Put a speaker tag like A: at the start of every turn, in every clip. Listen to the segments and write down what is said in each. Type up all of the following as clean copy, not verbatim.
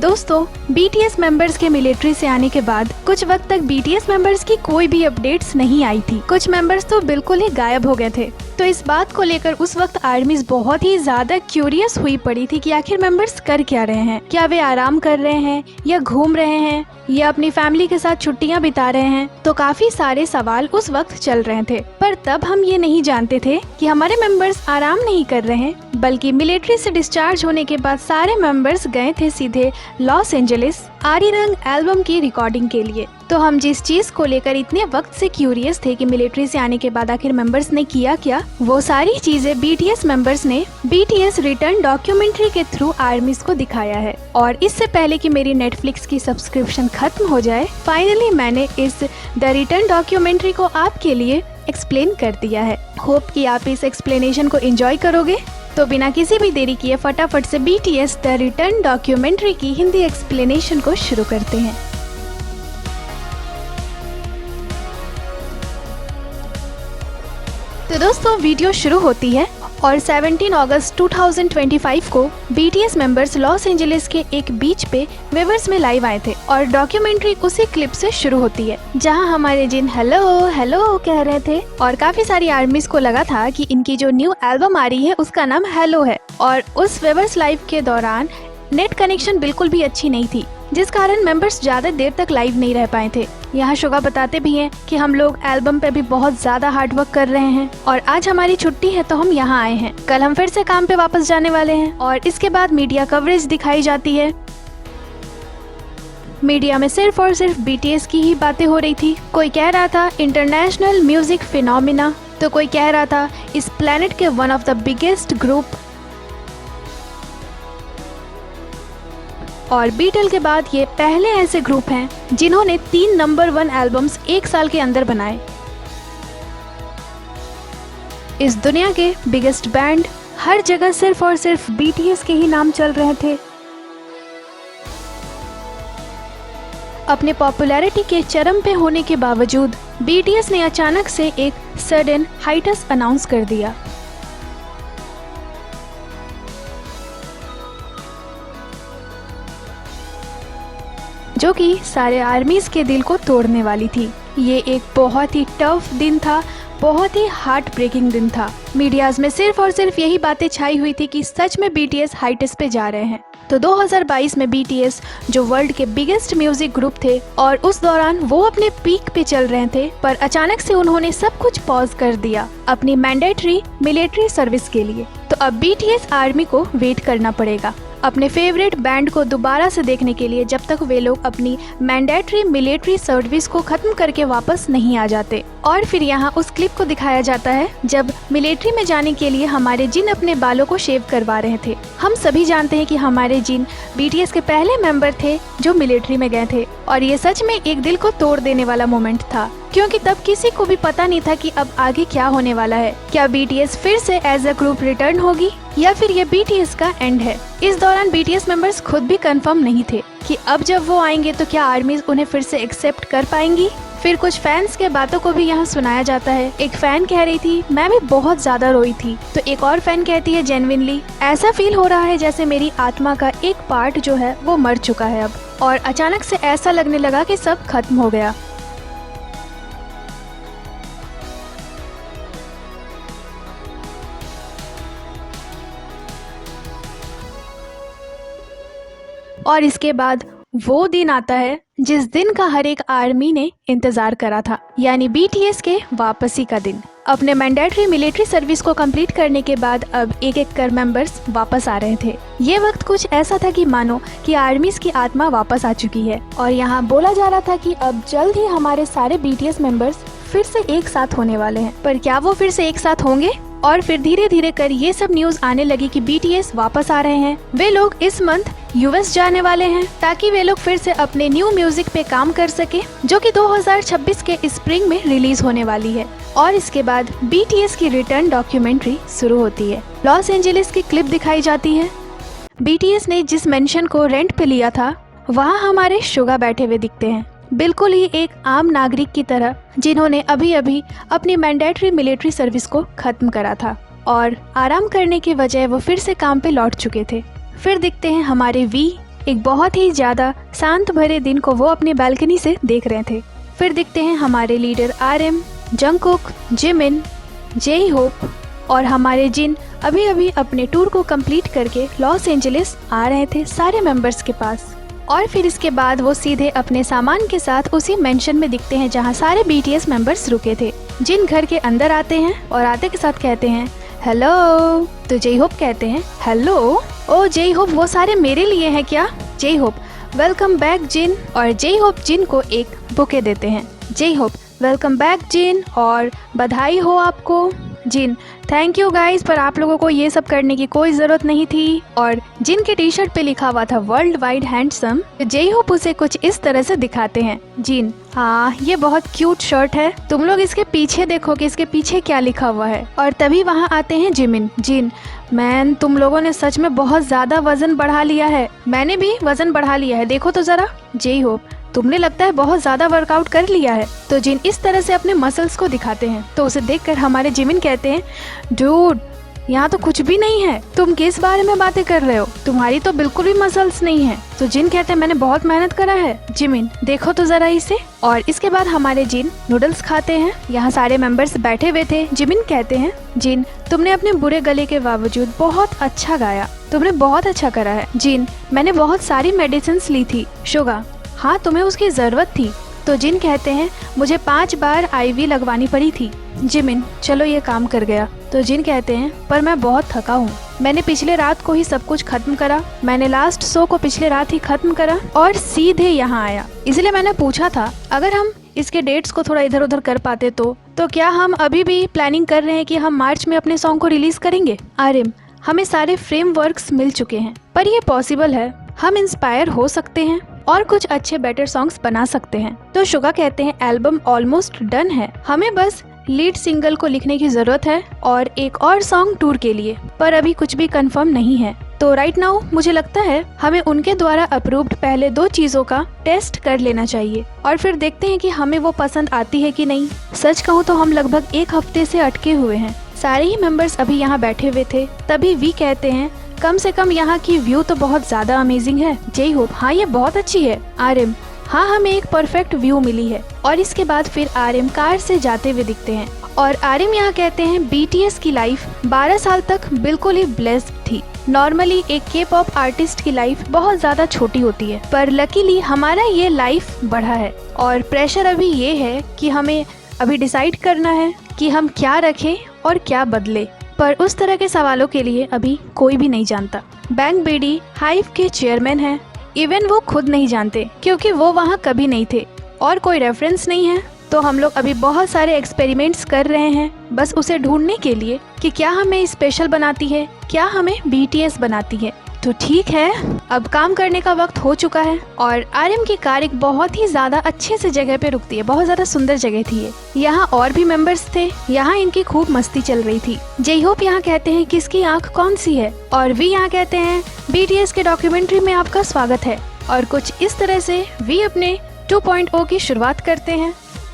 A: दोस्तों, BTS members के military से आने के बाद कुछ वक्त तक BTS मेंबर्स की कोई भी अपडेट्स नहीं आई थी। कुछ मेंबर्स तो बिल्कुल ही गायब हो गए थे। तो इस बात को लेकर उस वक्त आर्मीज बहुत ही ज्यादा क्यूरियस हुई पड़ी थी कि आखिर मेंबर्स कर क्या रहे हैं। क्या वे आराम कर रहे हैं या घूम रहे हैं या अपनी फैमिली के साथ छुट्टियां बिता रहे हैं। तो काफी सारे सवाल उस वक्त चल रहे थे। पर तब हम ये नहीं जानते थे कि हमारे मेंबर्स आराम नहीं कर रहे हैं, बल्कि मिलिट्री से डिस्चार्ज होने के बाद सारे मेंबर्स गए थे सीधे लॉस एंजलिस आरी रंग एल्बम की रिकॉर्डिंग के लिए। तो हम जिस चीज को लेकर इतने वक्त से क्यूरियस थे कि मिलिट्री से आने के बाद आखिर मेंबर्स ने किया क्या, वो सारी चीजें BTS मेंबर्स ने BTS रिटर्न डॉक्यूमेंट्री के थ्रू आर्मीज को दिखाया है। और इससे पहले कि मेरी नेटफ्लिक्स की सब्सक्रिप्शन खत्म हो जाए, फाइनली मैंने इस द रिटर्न डॉक्यूमेंट्री को आपके लिए एक्सप्लेन कर दिया है। होप कि आप इस एक्सप्लेनेशन को एंजॉय करोगे। तो बिना किसी भी देरी किए फटाफट से BTS द रिटर्न डॉक्यूमेंट्री की हिंदी एक्सप्लेनेशन को शुरू करते हैं। तो दोस्तों, वीडियो शुरू होती है और 17 अगस्त 2025 को BTS मेंबर्स लॉस एंजलिस के एक बीच पे वेवर्स में लाइव आए थे और डॉक्यूमेंट्री उसी क्लिप से शुरू होती है जहां हमारे जिन हेलो हेलो कह रहे थे। और काफी सारी आर्मीज को लगा था कि इनकी जो न्यू एल्बम आ रही है उसका नाम हेलो है। और उस वेवर्स लाइव के दौरान नेट कनेक्शन बिल्कुल भी अच्छी नहीं थी, जिस कारण मेंबर्स ज्यादा देर तक लाइव नहीं रह पाए थे। यहाँ शुगा बताते भी हैं कि हम लोग एल्बम पे भी बहुत ज्यादा हार्ड वर्क कर रहे हैं और आज हमारी छुट्टी है तो हम यहाँ आए हैं। कल हम फिर से काम पे वापस जाने वाले हैं। और इसके बाद मीडिया कवरेज दिखाई जाती है। मीडिया में सिर्फ और सिर्फ BTS की ही बातें हो रही थी। कोई कह रहा था इंटरनेशनल म्यूजिक फिनोमिना, तो कोई कह रहा था इस प्लेनेट के one of the biggest group. और बीटल के बाद ये पहले ऐसे ग्रुप हैं जिन्होंने 3 नंबर 1 एल्बम्स एक साल के अंदर बनाए। इस दुनिया के बिगेस्ट बैंड, हर जगह सिर्फ और सिर्फ BTS के ही नाम चल रहे थे। अपने पॉपुलैरिटी के चरम पे होने के बावजूद BTS ने अचानक से एक सडन हाइटस अनाउंस कर दिया। जो कि सारे आर्मीज के दिल को तोड़ने वाली थी। ये एक बहुत ही टफ दिन था, बहुत ही हार्ट ब्रेकिंग दिन था। मीडियाज में सिर्फ और सिर्फ यही बातें छाई हुई थी कि सच में BTS हाइटस पे जा रहे हैं। तो 2022 में BTS जो वर्ल्ड के बिगेस्ट म्यूजिक ग्रुप थे और उस दौरान वो अपने पीक पे चल रहे थे, पर अचानक से उन्होंने सब कुछ पॉज कर दिया अपनी मैंडेटरी मिलिट्री सर्विस के लिए। तो अब BTS आर्मी को वेट करना पड़ेगा अपने फेवरेट बैंड को दोबारा से देखने के लिए, जब तक वे लोग अपनी मैंडेटरी मिलिट्री सर्विस को खत्म करके वापस नहीं आ जाते। और फिर यहाँ उस क्लिप को दिखाया जाता है जब मिलिट्री में जाने के लिए हमारे जिन अपने बालों को शेव करवा रहे थे। हम सभी जानते हैं कि हमारे जिन BTS के पहले मेंबर थे जो मिलिट्री में गए थे, और ये सच में एक दिल को तोड़ देने वाला मोमेंट था, क्योंकि तब किसी को भी पता नहीं था कि अब आगे क्या होने वाला है। क्या BTS फिर से एज अ ग्रुप रिटर्न होगी या फिर ये BTS का एंड है। इस दौरान BTS मेंबर्स खुद भी कंफर्म नहीं थे कि अब जब वो आएंगे तो क्या आर्मीज उन्हें फिर से एक्सेप्ट कर पाएंगी। फिर कुछ फैंस के बातों को भी यहाँ सुनाया जाता है। एक फैन कह रही थी मैं भी बहुत ज्यादा रोई थी, तो एक और फैन कहती है जेन्युइनली ऐसा फील हो रहा है जैसे मेरी आत्मा का एक पार्ट जो है वो मर चुका है अब, और अचानक से ऐसा लगने लगा कि सब खत्म हो गया। और इसके बाद वो दिन आता है जिस दिन का हर एक आर्मी ने इंतजार करा था, यानी BTS के वापसी का दिन। अपने मैंडेटरी मिलिट्री सर्विस को कंप्लीट करने के बाद अब एक एक कर मेंबर्स वापस आ रहे थे। ये वक्त कुछ ऐसा था कि मानो कि आर्मीज की आत्मा वापस आ चुकी है। और यहाँ बोला जा रहा था कि अब जल्द ही हमारे सारे BTS मेंबर्स फिर से एक साथ होने वाले हैं। पर क्या वो फिर से एक साथ होंगे? और फिर धीरे धीरे कर ये सब न्यूज आने लगी कि BTS वापस आ रहे हैं। वे लोग इस मंथ US जाने वाले हैं ताकि वे लोग फिर से अपने न्यू म्यूजिक पे काम कर सके, जो कि 2026 के स्प्रिंग में रिलीज होने वाली है। और इसके बाद BTS की रिटर्न डॉक्यूमेंट्री शुरू होती है। लॉस एंजलिस की क्लिप दिखाई जाती है। BTS ने जिस मेंशन को रेंट पे लिया था वहाँ हमारे शुगा बैठे हुए दिखते हैं, बिल्कुल ही एक आम नागरिक की तरह, जिन्होंने अभी अभी अपनी मैंडेटरी मिलिट्री सर्विस को खत्म करा था और आराम करने की वजह वो फिर से काम पे लौट चुके थे। फिर दिखते हैं हमारे वी एक बहुत ही ज्यादा शांत भरे दिन को वो अपनी बालकनी से देख रहे थे। फिर दिखते हैं हमारे leader RM, Jungkook, Jimin, J Hope और हमारे जिन अभी अभी अपने टूर को कंप्लीट करके लॉस एंजलिस आ रहे थे सारे मेंबर्स के पास। और फिर इसके बाद वो सीधे अपने सामान के साथ उसी मेंशन में दिखते हैं जहाँ सारे BTS मेंबर्स रुके थे। जिन घर के अंदर आते हैं और आते के साथ कहते हैं हेलो, तो जे होप कहते हैं हेलो, ओ जे होप वो सारे मेरे लिए हैं क्या? जे होप वेलकम बैक जिन, और जे होप जिन को एक बुके देते हैं। जे होप वेलकम बैक जिन और बधाई हो आपको। जिन थैंक यू गाइस, पर आप लोगों को ये सब करने की कोई ज़रूरत नहीं थी। और जिन के टी शर्ट पे लिखा हुआ था world wide handsome, J Hope उसे कुछ इस तरह से दिखाते हैं। जिन हाँ ये बहुत क्यूट शर्ट है, तुम लोग इसके पीछे देखो कि इसके पीछे क्या लिखा हुआ है। और तभी वहाँ आते हैं जिमिन। जिन मैन तुम लोगों ने सच में बहुत ज़्यादा वजन बढ़ा लिया है, मैंने भी वजन बढ़ा लिया है, देखो तो ज़रा। जे होप तुमने लगता है बहुत ज्यादा वर्कआउट कर लिया है। तो जिन इस तरह से अपने मसल्स को दिखाते हैं तो उसे देखकर हमारे जिमिन कहते हैं डूड यहाँ तो कुछ भी नहीं है, तुम किस बारे में बातें कर रहे हो, तुम्हारी तो बिल्कुल भी मसल्स नहीं है। तो जिन कहते हैं मैंने बहुत मेहनत करा है। जिमिन देखो तो जरा इसे। और इसके बाद हमारे जिन नूडल्स खाते हैं। यहाँ सारे मेंबर्स बैठे हुए थे। जिमिन कहते हैं जिन तुमने अपने बुरे गले के बावजूद बहुत अच्छा गाया, तुमने बहुत अच्छा करा है। जिन मैंने बहुत सारी मेडिसिन ली थी। शुगा हाँ तुम्हें उसकी जरूरत थी। तो जिन कहते हैं मुझे 5 बार IV लगवानी पड़ी थी। जिमिन चलो ये काम कर गया। तो जिन कहते हैं पर मैं बहुत थका हूँ, मैंने पिछले रात को ही सब कुछ खत्म करा, मैंने लास्ट शो को पिछले रात ही खत्म करा और सीधे यहाँ आया, इसलिए मैंने पूछा था अगर हम इसके डेट्स को थोड़ा इधर उधर कर पाते तो क्या हम अभी भी प्लानिंग कर रहे हैं कि हम मार्च में अपने सॉन्ग को रिलीज करेंगे। आर्यम हमें सारे फ्रेमवर्क्स मिल चुके हैं, पर ये पॉसिबल है, हम इंस्पायर हो सकते हैं और कुछ अच्छे बेटर सॉन्ग्स बना सकते हैं। तो शुगा कहते हैं एल्बम ऑलमोस्ट डन है, हमें बस लीड सिंगल को लिखने की जरूरत है और एक और सॉन्ग टूर के लिए, पर अभी कुछ भी कंफर्म नहीं है। तो राइट नाउ मुझे लगता है हमें उनके द्वारा अप्रूव्ड पहले 2 चीजों का टेस्ट कर लेना चाहिए और फिर देखते हैं कि हमें वो पसंद आती है कि नहीं। सच कहूँ तो हम लगभग 1 हफ्ते से अटके हुए हैं, सारे ही मेंबर्स अभी यहाँ बैठे हुए थे। तभी वी कहते हैं कम से कम यहाँ की व्यू तो बहुत ज्यादा अमेजिंग है। जे होप हाँ ये बहुत अच्छी है। आर्यम हाँ हमें एक परफेक्ट व्यू मिली है। और इसके बाद फिर आर्यम कार से जाते हुए दिखते हैं और आर्यम यहाँ कहते हैं BTS की लाइफ 12 साल तक बिल्कुल ही ब्लेस्ड थी। नॉर्मली एक K-pop आर्टिस्ट की लाइफ बहुत ज्यादा छोटी होती है, पर लकीली हमारा ये लाइफ बढ़ा है और प्रेशर अभी ये है कि हमें अभी डिसाइड करना है कि हम क्या रखें और क्या बदले, पर उस तरह के सवालों के लिए अभी कोई भी नहीं जानता। बैंक BD हाइव के चेयरमैन हैं, इवन वो खुद नहीं जानते क्योंकि वो वहाँ कभी नहीं थे और कोई रेफरेंस नहीं है। तो हम लोग अभी बहुत सारे एक्सपेरिमेंट्स कर रहे हैं बस उसे ढूंढने के लिए कि क्या हमें स्पेशल बनाती है, क्या हमें BTS बनाती है। तो ठीक है, अब काम करने का वक्त हो चुका है और आर्यम की कार एक बहुत ही ज्यादा अच्छे से जगह पे रुकती है, बहुत ज्यादा सुंदर जगह थी ये। यहाँ और भी मेंबर्स थे, यहाँ इनकी खूब मस्ती चल रही थी। जे होप यहाँ कहते हैं किसकी आंख कौन सी है और वी यहाँ कहते हैं BTS के डॉक्यूमेंट्री में आपका स्वागत है। और कुछ इस तरह से वी अपने 2.0 की शुरुआत करते हैं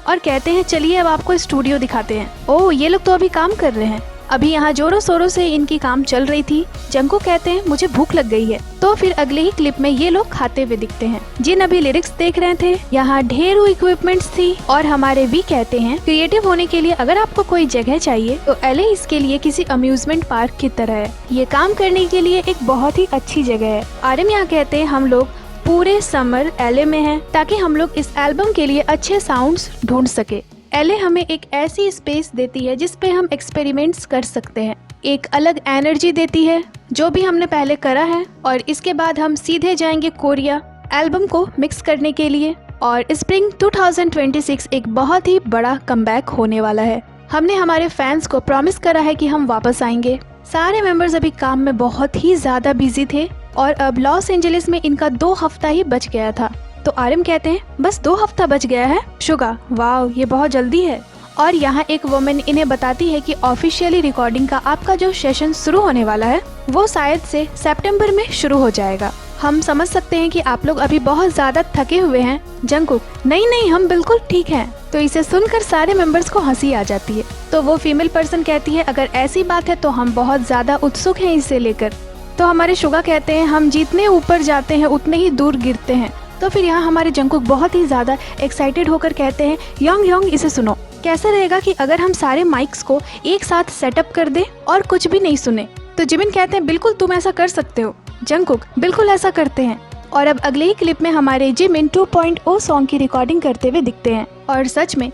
A: और कहते हैं चलिए अब आपको स्टूडियो दिखाते हैं। ओह ये लोग तो अभी काम कर रहे हैं, अभी यहाँ जोरों शोरों से इनकी काम चल रही थी। जंको कहते हैं मुझे भूख लग गई है। तो फिर अगले ही क्लिप में ये लोग खाते हुए दिखते हैं। जिन अभी लिरिक्स देख रहे थे, यहाँ ढेरों इक्विपमेंट्स थी और हमारे वी कहते हैं क्रिएटिव होने के लिए अगर आपको कोई जगह चाहिए तो LA इसके लिए किसी अम्यूजमेंट पार्क की तरह है, ये काम करने के लिए एक बहुत ही अच्छी जगह है। आर्यम यहाँ कहते हैं हम लोग पूरे समर LA में हैं ताकि हम लोग इस एल्बम के लिए अच्छे साउंड्स ढूंढ सके। LA हमें एक ऐसी स्पेस देती है जिस पे हम एक्सपेरिमेंट्स कर सकते हैं, एक अलग एनर्जी देती है जो भी हमने पहले करा है। और इसके बाद हम सीधे जाएंगे कोरिया एल्बम को मिक्स करने के लिए और स्प्रिंग 2026 एक बहुत ही बड़ा कमबैक होने वाला है। हमने हमारे फैंस को प्रॉमिस करा है कि हम वापस आएंगे। सारे मेंबर्स अभी काम में बहुत ही ज्यादा बिजी थे और अब लॉस एंजलिस में इनका 2 हफ्ता ही बच गया था। तो आर्यम कहते हैं बस 2 हफ्ता बच गया है। शुगा वाव ये बहुत जल्दी है। और यहाँ एक वुमेन इन्हें बताती है कि ऑफिशियली रिकॉर्डिंग का आपका जो सेशन शुरू होने वाला है वो शायद से सितंबर में शुरू हो जाएगा। हम समझ सकते हैं कि आप लोग अभी बहुत ज्यादा थके हुए हैं। जंकुक नहीं हम बिल्कुल ठीक हैं। तो इसे सुनकर सारे मेंबर्स को हंसी आ जाती है। तो वो फीमेल पर्सन कहती है अगर ऐसी बात है तो हम बहुत ज्यादा उत्सुक हैं इसे लेकर। तो हमारे शुगा कहते हैं हम जितने ऊपर जाते हैं उतने ही दूर गिरते हैं। तो फिर यहाँ हमारे जंगकुक बहुत ही ज़्यादा एक्साइटेड होकर कहते हैं योंग योंग इसे सुनो, कैसा रहेगा कि अगर हम सारे माइक्स को एक साथ सेटअप कर दें और कुछ भी नहीं सुने। तो जिमिन कहते हैं बिल्कुल तुम ऐसा कर सकते हो। जंगकुक बिल्कुल ऐसा करते हैं। और अब अगले ही क्लिप में हमारे जिमिन 2.0 सॉन्ग की रिकॉर्डिंग करते हुए दिखते हैं। और सच में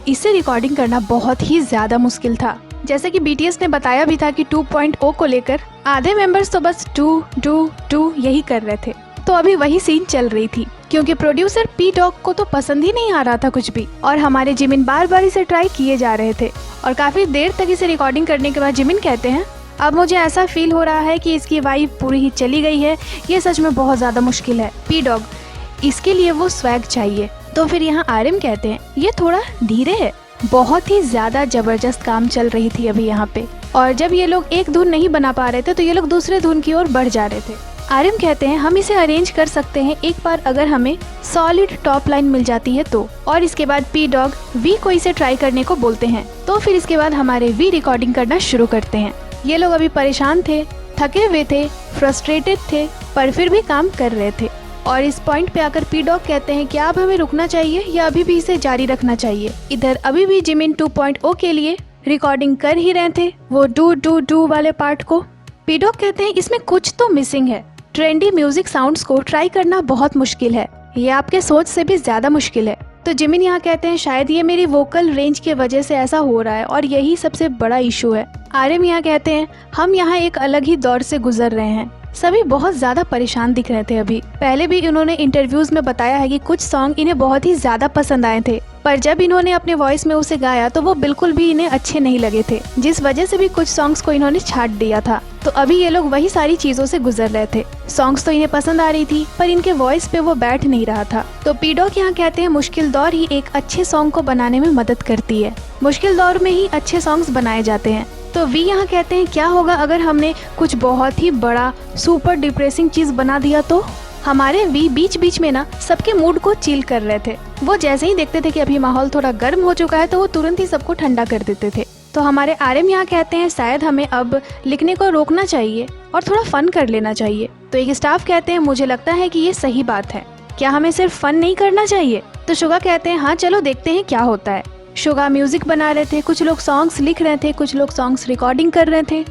A: इसे रिकॉर्डिंग करना बहुत ही ज़्यादा मुश्किल था। जैसे कि BTS ने बताया भी था कि 2.0 को लेकर आधे मेंबर्स तो बस डू डू डू यही कर रहे थे। तो अभी वही सीन चल रही थी क्योंकि प्रोड्यूसर P-Dog को तो पसंद ही नहीं आ रहा था कुछ भी, और हमारे जिमिन बार बार इसे ट्राई किए जा रहे थे। और काफ़ी देर तक इसे रिकॉर्डिंग करने के बाद जिमिन कहते हैं अब मुझे ऐसा फील हो रहा है कि इसकी वाइब पूरी ही चली गई है, ये सच में बहुत ज़्यादा मुश्किल है। P-Dog इसके लिए वो स्वैग चाहिए। तो फिर यहाँ RM कहते हैं ये थोड़ा धीरे है। बहुत ही ज़्यादा ज़बरदस्त काम चल रही थी अभी यहाँ पे, और जब ये लोग एक धुन नहीं बना पा रहे थे तो ये लोग दूसरे धुन की ओर बढ़ जा रहे थे। RM कहते हैं हम इसे अरेंज कर सकते हैं एक बार अगर हमें सॉलिड टॉप लाइन मिल जाती है तो। और इसके बाद P-Dog V को इसे ट्राई करने को बोलते हैं। तो फिर इसके बाद हमारे V रिकॉर्डिंग करना शुरू करते हैं। ये लोग अभी परेशान थे, थके हुए थे, फ्रस्ट्रेटेड थे, पर फिर भी काम कर रहे थे। और इस पॉइंट पे आकर P-Dog कहते हैं क्या अब हमें रुकना चाहिए या अभी भी इसे जारी रखना चाहिए। इधर अभी भी जिमिन 2.0 के लिए रिकॉर्डिंग कर ही रहे थे वो डू डू डू वाले पार्ट को। P-Dog कहते हैं इसमें कुछ तो मिसिंग है। ट्रेंडी म्यूजिक साउंड्स को ट्राई करना बहुत मुश्किल है, ये आपके सोच से भी ज्यादा मुश्किल है। तो जिमिन यहाँ कहते हैं शायद ये मेरी वोकल रेंज की वजह से ऐसा हो रहा है और यही सबसे बड़ा इशू है। RM यहाँ कहते हैं हम यहाँ एक अलग ही दौर से गुजर रहे हैं। सभी बहुत ज्यादा परेशान दिख रहे थे। अभी पहले भी इन्होंने इंटरव्यूज में बताया है कि कुछ सॉन्ग इन्हें बहुत ही ज्यादा पसंद आए थे, पर जब इन्होंने अपने वॉइस में उसे गाया तो वो बिल्कुल भी इन्हें अच्छे नहीं लगे थे, जिस वजह से भी कुछ सॉन्ग्स को इन्होंने छाट दिया था। तो अभी ये लोग वही सारी चीजों से गुजर रहे थे। सॉन्ग्स तो इन्हें पसंद आ रही थी पर इनके वॉइस पे वो बैठ नहीं रहा था। तो P-Dog यहाँ कहते हैं मुश्किल दौर ही एक अच्छे सॉन्ग को बनाने में मदद करती है, मुश्किल दौर में ही अच्छे सॉन्ग्स बनाए जाते हैं। तो V यहाँ कहते हैं क्या होगा अगर हमने कुछ बहुत ही बड़ा सुपर डिप्रेसिंग चीज बना दिया तो। हमारे V बीच बीच में ना सबके मूड को चिल कर रहे थे। वो जैसे ही देखते थे कि अभी माहौल थोड़ा गर्म हो चुका है तो वो तुरंत ही सबको ठंडा कर देते थे। तो हमारे RM यहाँ कहते हैं शायद हमें अब लिखने को रोकना चाहिए और थोड़ा फन कर लेना चाहिए। तो एक स्टाफ कहते हैं मुझे लगता है कि ये सही बात है, क्या हमें सिर्फ फन नहीं करना चाहिए। तो शुगा कहते हैं हाँ चलो देखते हैं क्या होता है। शुगा म्यूजिक बना रहे थे, कुछ लोग सॉन्ग्स लिख रहे थे, कुछ लोग सॉन्ग्स रिकॉर्डिंग कर रहे थे।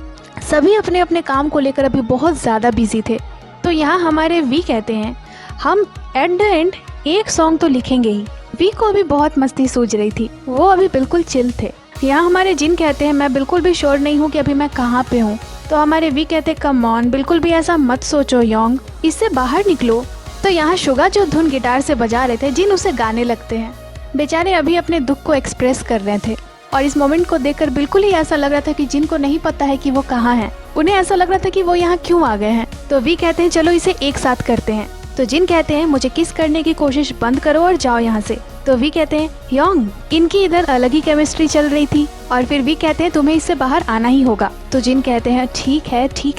A: सभी अपने अपने काम को लेकर अभी बहुत ज़्यादा बिजी थे। तो यहाँ हमारे V कहते हैं हम एट द एंड एक सॉन्ग तो लिखेंगे ही। V को अभी बहुत मस्ती सूझ रही थी, वो अभी बिल्कुल चिल थे। यहाँ हमारे जिन कहते हैं मैं बिल्कुल भी श्योर नहीं हूँ कि अभी मैं कहाँ पे हूँ। तो हमारे V कहते हैं कम ऑन, बिल्कुल भी ऐसा मत सोचो योंग, इससे बाहर निकलो। तो यहाँ शुगा जो धुन गिटार से बजा रहे थे, जिन उसे गाने लगते हैं। बेचारे अभी अपने दुख को एक्सप्रेस कर रहे थे और इस मोमेंट को देखकर बिल्कुल ही ऐसा लग रहा था कि जिनको नहीं पता है कि वो कहाँ हैं, उन्हें ऐसा लग रहा था कि वो यहाँ क्यों आ गए हैं। तो V कहते हैं चलो इसे एक साथ करते हैं। तो जिन कहते हैं मुझे किस करने की कोशिश बंद करो और जाओ यहाँ से। तो V कहते हैं योंग, इनकी इधर अलग ही केमिस्ट्री चल रही थी। और फिर V कहते हैं तुम्हें इससे बाहर आना ही होगा। तो जिन कहते हैं ठीक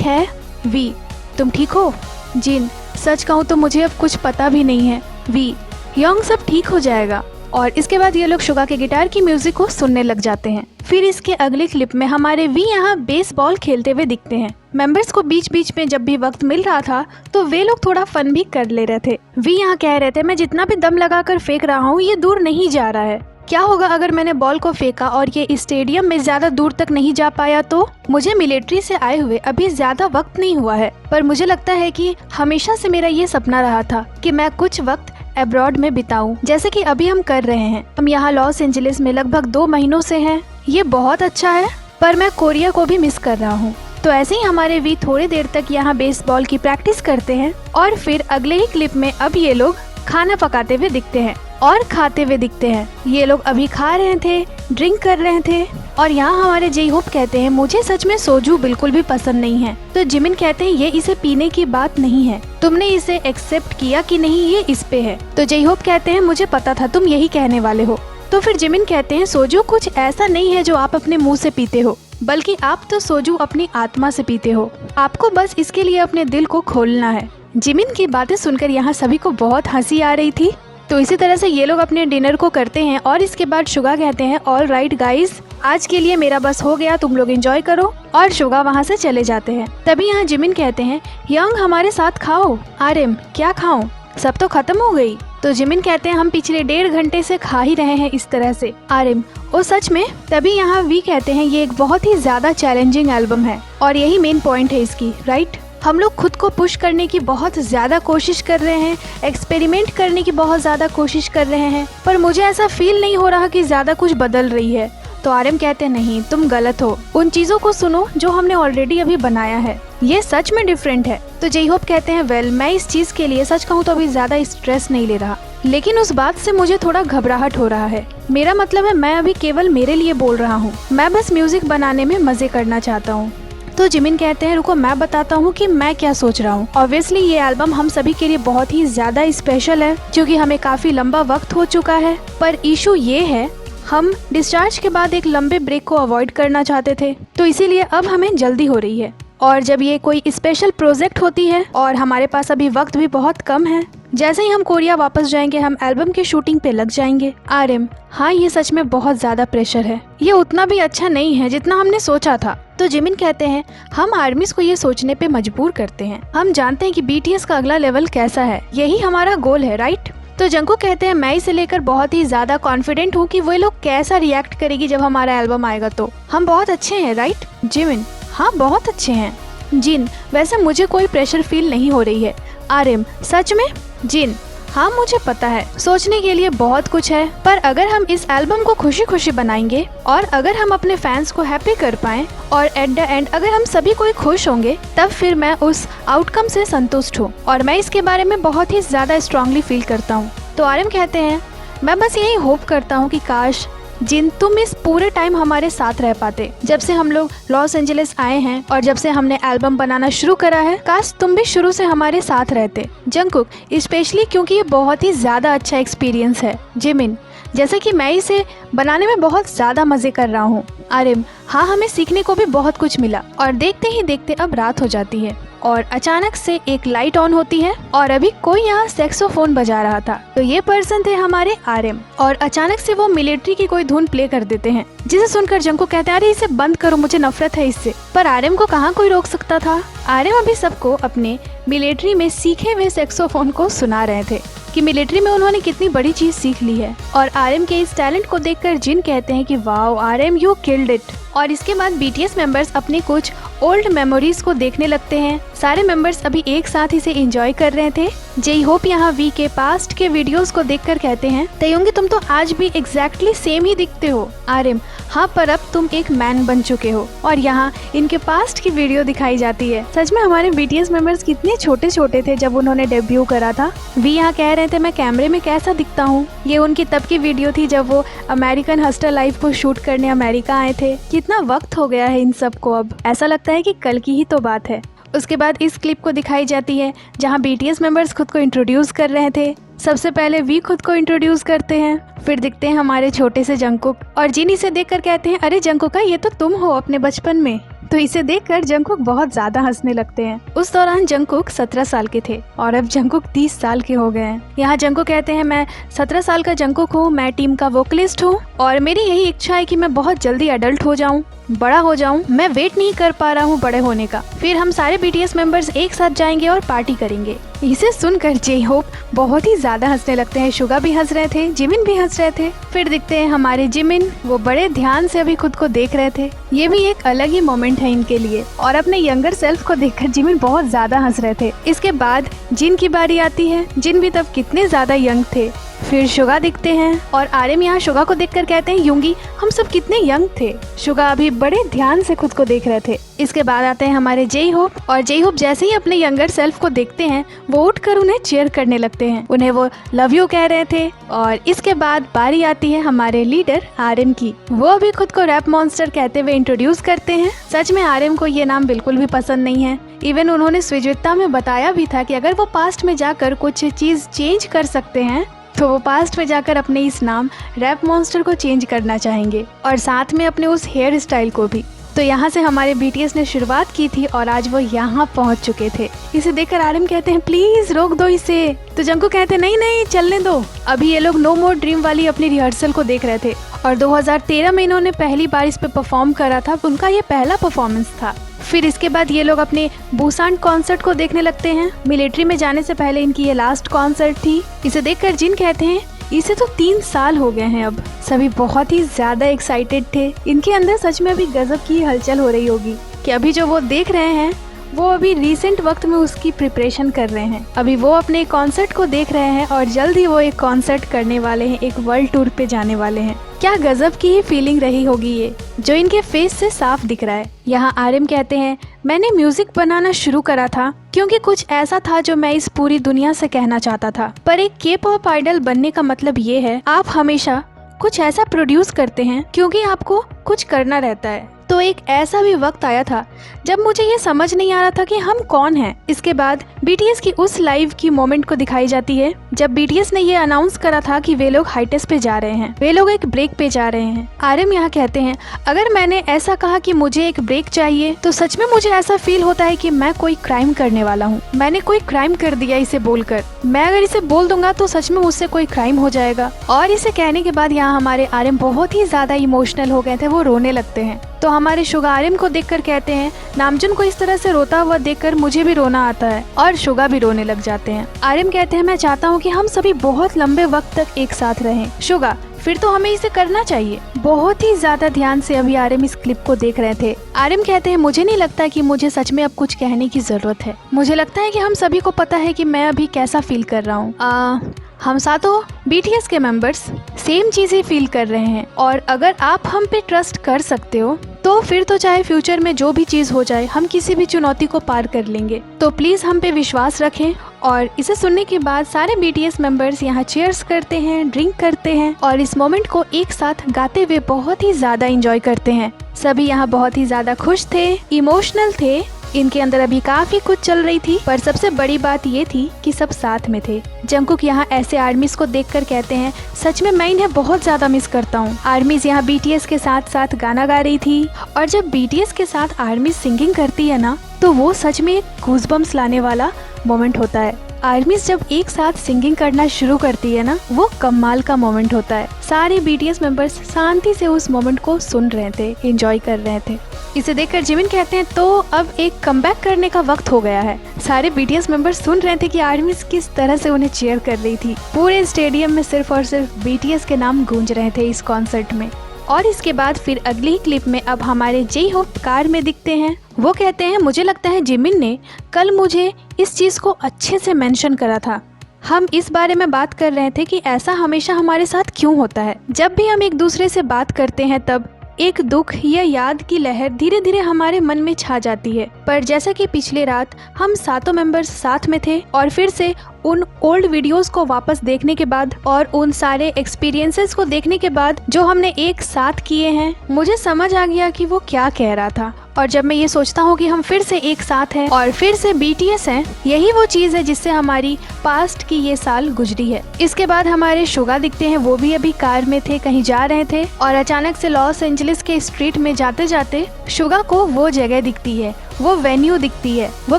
A: है। V तुम ठीक हो? जिन सच कहूँ तो मुझे अब कुछ पता भी नहीं है। V योंग सब ठीक हो जाएगा। और इसके बाद ये लोग शुगा के गिटार की म्यूजिक को सुनने लग जाते हैं। फिर इसके अगले क्लिप में हमारे V यहाँ बेसबॉल खेलते हुए दिखते हैं। मेंबर्स को बीच बीच में जब भी वक्त मिल रहा था तो वे लोग थोड़ा फन भी कर ले रहे थे। V यहाँ कह रहे थे मैं जितना भी दम लगाकर फेंक रहा हूँ ये दूर नहीं जा रहा है। क्या होगा अगर मैंने बॉल को फेंका और ये स्टेडियम में ज्यादा दूर तक नहीं जा पाया तो। मुझे मिलिट्री से आए हुए अभी ज्यादा वक्त नहीं हुआ है, पर मुझे लगता है कि हमेशा से मेरा ये सपना रहा था कि मैं कुछ वक्त अब्रॉड में बिताऊं, जैसे कि अभी हम कर रहे हैं। हम यहाँ लॉस एंजलिस में लगभग 2 महीनों से हैं। ये बहुत अच्छा है, पर मैं कोरिया को भी मिस कर रहा हूँ। तो ऐसे ही हमारे V थोड़ी देर तक यहाँ बेसबॉल की प्रैक्टिस करते हैं और फिर अगले ही क्लिप में अब ये लोग खाना पकाते हुए दिखते हैं और खाते हुए दिखते हैं। ये लोग अभी खा रहे थे, ड्रिंक कर रहे थे। और यहाँ हमारे जे होप कहते हैं मुझे सच में सोजू बिल्कुल भी पसंद नहीं है। तो जिमिन कहते हैं ये इसे पीने की बात नहीं है, तुमने इसे एक्सेप्ट किया कि नहीं ये इस पे है। तो जे होप कहते हैं मुझे पता था तुम यही कहने वाले हो। तो फिर जिमिन कहते हैं सोजू कुछ ऐसा नहीं है जो आप अपने मुंह से पीते हो, बल्कि आप तो सोजू अपनी आत्मा से पीते हो। आपको बस इसके लिए अपने दिल को खोलना है। जिमिन की बातें सुनकर यहाँ सभी को बहुत हंसी आ रही थी। तो इसी तरह से ये लोग अपने डिनर को करते हैं और इसके बाद शुगा कहते हैं ऑल राइट गाइज, आज के लिए मेरा बस हो गया, तुम लोग एंजॉय करो, और शुगा वहाँ से चले जाते हैं। तभी यहाँ जिमिन कहते हैं यंग हमारे साथ खाओ। आर्यन क्या खाऊं, सब तो खत्म हो गई। तो जिमिन कहते हैं हम पिछले 1.5 घंटे से खा ही रहे हैं इस तरह से। आर्यन ओ सच में। तभी यहाँ वी कहते हैं ये एक बहुत ही ज्यादा चैलेंजिंग एल्बम है और यही मेन पॉइंट है इसकी, राइट। हम लोग खुद को पुश करने की बहुत ज्यादा कोशिश कर रहे हैं, एक्सपेरिमेंट करने की बहुत ज्यादा कोशिश कर रहे हैं, पर मुझे ऐसा फील नहीं हो रहा कि ज्यादा कुछ बदल रही है। तो आर्यन कहते हैं नहीं तुम गलत हो, उन चीजों को सुनो जो हमने ऑलरेडी अभी बनाया है, ये सच में डिफरेंट है। तो जे होप कहते हैं वेल मैं इस चीज के लिए सच कहूँ तो अभी ज्यादा स्ट्रेस नहीं ले रहा, लेकिन उस बात से मुझे थोड़ा घबराहट हो रहा है। मेरा मतलब है मैं अभी केवल मेरे लिए बोल रहा हूँ, मैं बस म्यूजिक बनाने में मजे करना चाहता हूँ। तो जिमिन कहते हैं रुको मैं बताता हूँ कि मैं क्या सोच रहा हूँ। ऑब्वियसली ये एल्बम हम सभी के लिए बहुत ही ज्यादा स्पेशल है क्योंकि हमें काफी लंबा वक्त हो चुका है, पर इशू ये है हम डिस्चार्ज के बाद एक लंबे ब्रेक को अवॉइड करना चाहते थे, तो इसीलिए अब हमें जल्दी हो रही है। और जब ये कोई स्पेशल प्रोजेक्ट होती है और हमारे पास अभी वक्त भी बहुत कम है, जैसे ही हम कोरिया वापस जाएंगे हम एल्बम के शूटिंग पे लग जाएंगे। आर्यन हाँ ये सच में बहुत ज्यादा प्रेशर है, ये उतना भी अच्छा नहीं है जितना हमने सोचा था। तो जिमिन कहते हैं हम आर्मीज को ये सोचने पे मजबूर करते हैं, हम जानते हैं कि बीटीएस का अगला लेवल कैसा है, यही हमारा गोल है, राइट। तो जंकुक कहते हैं मैं इसे लेकर बहुत ही ज्यादा कॉन्फिडेंट हूँ कि वो लोग कैसा रिएक्ट करेगी जब हमारा एल्बम आएगा, तो हम बहुत अच्छे हैं, राइट। जिमिन हाँ बहुत अच्छे हैं। जिन वैसे मुझे कोई प्रेशर फील नहीं हो रही है। आर्यन सच में। जिन हाँ मुझे पता है सोचने के लिए बहुत कुछ है, पर अगर हम इस एल्बम को खुशी खुशी बनाएंगे और अगर हम अपने फैंस को हैप्पी कर पाएं और एट द एंड अगर हम सभी कोई खुश होंगे, तब फिर मैं उस आउटकम से संतुष्ट हूँ और मैं इसके बारे में बहुत ही ज्यादा स्ट्रांगली फील करता हूँ। तो आर्यन कहते हैं मैं बस यही होप करता हूँ कि काश जिन तुम इस पूरे टाइम हमारे साथ रह पाते, जब से हम लोग लॉस एंजलिस आए हैं और जब से हमने एल्बम बनाना शुरू करा है, काश तुम भी शुरू से हमारे साथ रहते। जंकुक स्पेशली क्योंकि ये बहुत ही ज्यादा अच्छा एक्सपीरियंस है। जिमिन जैसे कि मैं इसे बनाने में बहुत ज्यादा मजे कर रहा हूँ। आर्यन हाँ हमें सीखने को भी बहुत कुछ मिला और देखते ही देखते अब रात हो जाती है और अचानक से एक लाइट ऑन होती है और अभी कोई यहाँ सैक्सोफोन बजा रहा था, तो ये पर्सन थे हमारे आर्यन और अचानक से वो मिलिट्री की कोई धुन प्ले कर देते हैं, जिसे सुनकर जंकुक कहते हैं अरे इसे बंद करो, मुझे नफरत है इससे। पर आर्यन को कहाँ कोई रोक सकता था। आर्यन अभी सबको अपने मिलिट्री में सीखे हुए सैक्सोफोन को सुना रहे थे कि मिलिट्री में उन्होंने कितनी बड़ी चीज सीख ली है। और आर्यन के इस टैलेंट को देखकर जिन कहते हैं कि wow Aryan you killed it. और इसके बाद बीटीएस मेंबर्स अपने कुछ ओल्ड मेमोरीज को देखने लगते हैं। सारे मेंबर्स अभी एक साथ इसे एंजॉय कर रहे थे। जे होप यहाँ वी के पास्ट के वीडियोस को देखकर कहते हैं तयंगी तुम तो आज भी एग्जैक्टली सेम ही दिखते हो। आर्यन हाँ पर अब तुम एक मैन बन चुके हो। और यहाँ इनके पास्ट की वीडियो दिखाई जाती है। सच में हमारे बीटीएस मेंबर्स कितने छोटे छोटे थे जब उन्होंने डेब्यू करा था। वी यहाँ कह रहे थे मैं कैमरे में कैसा दिखता हूँ। ये उनकी तब की वीडियो थी जब वो अमेरिकन हस्टर लाइफ को शूट करने अमेरिका आए थे। कितना वक्त हो गया है इन सब को, अब ऐसा लगता है कि कल की ही तो बात है। उसके बाद इस क्लिप को दिखाई जाती है जहाँ बीटीएस मेंबर्स खुद को इंट्रोड्यूस कर रहे थे। सबसे पहले वी खुद को इंट्रोड्यूस करते हैं, फिर दिखते हैं हमारे छोटे से जंकुक और जिन इसे देखकर कहते हैं अरे जंकुका ये तो तुम हो अपने बचपन में। तो इसे देखकर जंकुक बहुत ज्यादा हंसने लगते हैं। उस दौरान जंकुक 17 साल के थे और अब जंकुक 30 साल के हो गए हैं। यहाँ जंकुक कहते हैं मैं 17 साल का जंकुक हूँ, मैं टीम का वोकलिस्ट हूँ और मेरी यही इच्छा है कि मैं बहुत जल्दी अडल्ट हो जाऊँ, बड़ा हो जाऊं। मैं वेट नहीं कर पा रहा हूँ बड़े होने का। फिर हम सारे बीटीएस मेंबर्स एक साथ जाएंगे और पार्टी करेंगे। इसे सुनकर जे होप बहुत ही ज्यादा हंसने लगते हैं। शुगा भी हंस रहे थे, जिमिन भी हंस रहे थे। फिर दिखते हैं हमारे जिमिन, वो बड़े ध्यान से अभी खुद को देख रहे थे। ये भी एक अलग ही मोमेंट है इनके लिए। और अपने यंगर सेल्फ को देखकर जिमिन बहुत ज्यादा हंस रहे थे। इसके बाद जिन की बारी आती है। जिन भी तब कितने ज्यादा यंग थे। फिर शुगा दिखते हैं और आर्यन यहाँ शुगा को देखकर कहते हैं युंगी हम सब कितने यंग थे। शुगा अभी बड़े ध्यान से खुद को देख रहे थे। इसके बाद आते हैं हमारे जे होप और जे होप जैसे ही अपने यंगर सेल्फ को देखते हैं वो उठकर उन्हें चीयर करने लगते हैं। उन्हें वो लव यू कह रहे थे। और इसके बाद बारी आती है हमारे लीडर आर्यन की। वो अभी खुद को रैप मॉन्स्टर कहते हुए इंट्रोड्यूस करते हैं। सच में आर्यन को ये नाम बिल्कुल भी पसंद नहीं है। इवन उन्होंने स्विजविता में बताया भी था कि अगर वो पास्ट में जाकर कुछ चीज चेंज कर सकते हैं तो वो पास्ट में जाकर अपने इस नाम रैप मॉन्स्टर को चेंज करना चाहेंगे और साथ में अपने उस हेयर स्टाइल को भी। तो यहाँ से हमारे BTS ने शुरुआत की थी और आज वो यहाँ पहुँच चुके थे। इसे देखकर RM कहते हैं प्लीज रोक दो इसे, तो जंकुक कहते हैं नहीं नहीं चलने दो। अभी ये लोग नो मोर ड्रीम वाली अपनी रिहर्सल को देख रहे थे और 2013 में इन्होंने पहली बार इस पे परफॉर्म करा था, उनका ये पहला परफॉर्मेंस था। फिर इसके बाद ये लोग अपने बुसान कॉन्सर्ट को देखने लगते हैं। मिलिट्री में जाने से पहले इनकी ये लास्ट कॉन्सर्ट थी। इसे देखकर जिन कहते हैं इसे तो 3 साल हो गए हैं अब। सभी बहुत ही ज्यादा एक्साइटेड थे। इनके अंदर सच में अभी गजब की हलचल हो रही होगी कि अभी जो वो देख रहे हैं वो अभी रिसेंट वक्त में उसकी प्रिपरेशन कर रहे हैं। अभी वो अपने कॉन्सर्ट को देख रहे हैं और जल्द ही वो एक कॉन्सर्ट करने वाले हैं, एक वर्ल्ड टूर पे जाने वाले हैं। क्या गजब की ही फीलिंग रही होगी ये, जो इनके फेस से साफ दिख रहा है। यहाँ RM कहते हैं मैंने म्यूजिक बनाना शुरू करा था क्योंकि कुछ ऐसा था जो मैं इस पूरी दुनिया से कहना चाहता था। पर एक K-pop आइडल बनने का मतलब ये है आप हमेशा कुछ ऐसा प्रोड्यूस करते हैं क्योंकि आपको कुछ करना रहता है। तो एक ऐसा भी वक्त आया था जब मुझे ये समझ नहीं आ रहा था कि हम कौन हैं। इसके बाद BTS की उस लाइव की मोमेंट को दिखाई जाती है जब BTS ने ये अनाउंस करा था कि वे लोग हाइटेस्ट पे जा रहे हैं, वे लोग एक ब्रेक पे जा रहे हैं। RM यहाँ कहते हैं अगर मैंने ऐसा कहा कि मुझे एक ब्रेक चाहिए तो सच में मुझे ऐसा फील होता है कि मैं कोई क्राइम करने वाला हूँ। मैंने कोई क्राइम कर दिया इसे बोलकर। मैं अगर इसे बोल दूंगा तो सच में मुझसे कोई क्राइम हो जाएगा। और इसे कहने के बाद यहाँ हमारे RM बहुत ही ज्यादा इमोशनल हो गए थे, वो रोने लगते हैं। तो हमारे शुगा RM को देखकर कहते हैं नामजुन को इस तरह से रोता हुआ देखकर मुझे भी रोना आता है और शुगा भी रोने लग जाते हैं। RM कहते हैं मैं चाहता हूँ कि हम सभी बहुत लंबे वक्त तक एक साथ रहें। शुगा फिर तो हमें इसे करना चाहिए। बहुत ही ज्यादा ध्यान से अभी RM इस क्लिप को देख रहे थे। RM कहते हैं मुझे नहीं लगता कि मुझे सच में अब कुछ कहने की जरूरत है। मुझे लगता है कि हम सभी को पता है कि मैं अभी कैसा फील कर रहा हूँ। हम सातों BTS के मेंबर्स सेम चीजें फील कर रहे हैं और अगर आप हम पे ट्रस्ट कर सकते हो तो फिर तो चाहे फ्यूचर में जो भी चीज हो जाए हम किसी भी चुनौती को पार कर लेंगे। तो प्लीज हम पे विश्वास रखें। और इसे सुनने के बाद सारे BTS मेंबर्स यहाँ चीयर्स करते हैं, ड्रिंक करते हैं और इस मोमेंट को एक साथ गाते हुए बहुत ही ज्यादा एंजॉय करते हैं। सभी यहाँ बहुत ही ज्यादा खुश थे, इमोशनल थे। इनके अंदर अभी काफी कुछ चल रही थी, पर सबसे बड़ी बात ये थी कि सब साथ में थे। जंकुक यहाँ ऐसे आर्मीज को देखकर कहते हैं सच में मैं इन्हें बहुत ज्यादा मिस करता हूँ। आर्मीज यहाँ BTS के साथ साथ गाना गा रही थी और जब BTS के साथ आर्मीज सिंगिंग करती है ना तो वो सच में एक गूज़बम्स लाने वाला मोमेंट होता है। आर्मीज जब एक साथ सिंगिंग करना शुरू करती है ना वो कमाल का मोमेंट होता है। सारे BTS मेंबर्स शांति से उस मोमेंट को सुन रहे थे, एंजॉय कर रहे थे। इसे देखकर जिमिन कहते हैं तो अब एक कमबैक करने का वक्त हो गया है। सारे BTS मेंबर्स सुन रहे थे कि आर्मीज किस तरह से उन्हें चीयर कर रही थी। पूरे स्टेडियम में सिर्फ और सिर्फ BTS के नाम गूंज रहे थे इस कॉन्सर्ट में। और इसके बाद फिर अगली ही क्लिप में अब हमारे J-Hope कार में दिखते हैं। वो कहते हैं मुझे लगता है जिमिन ने कल मुझे इस चीज को अच्छे से मेंशन करा था। हम इस बारे में बात कर रहे थे कि ऐसा हमेशा हमारे साथ क्यों होता है। जब भी हम एक दूसरे से बात करते हैं तब एक दुख या याद की लहर धीरे धीरे हमारे मन में छा जाती है। पर जैसा कि पिछले रात हम सातों मेंबर्स साथ में थे और फिर से उन ओल्ड वीडियोस को वापस देखने के बाद और उन सारे एक्सपीरियंसेस को देखने के बाद जो हमने एक साथ किए हैं, मुझे समझ आ गया कि वो क्या कह रहा था। और जब मैं ये सोचता हूँ कि हम फिर से एक साथ हैं और फिर से BTS हैं, यही वो चीज़ है जिससे हमारी पास्ट की ये साल गुजरी है। इसके बाद हमारे शुगा दिखते हैं, वो भी अभी कार में थे, कहीं जा रहे थे और अचानक से लॉस एंजलिस के स्ट्रीट में जाते जाते शुगा को वो जगह दिखती है, वो वेन्यू दिखती है। वो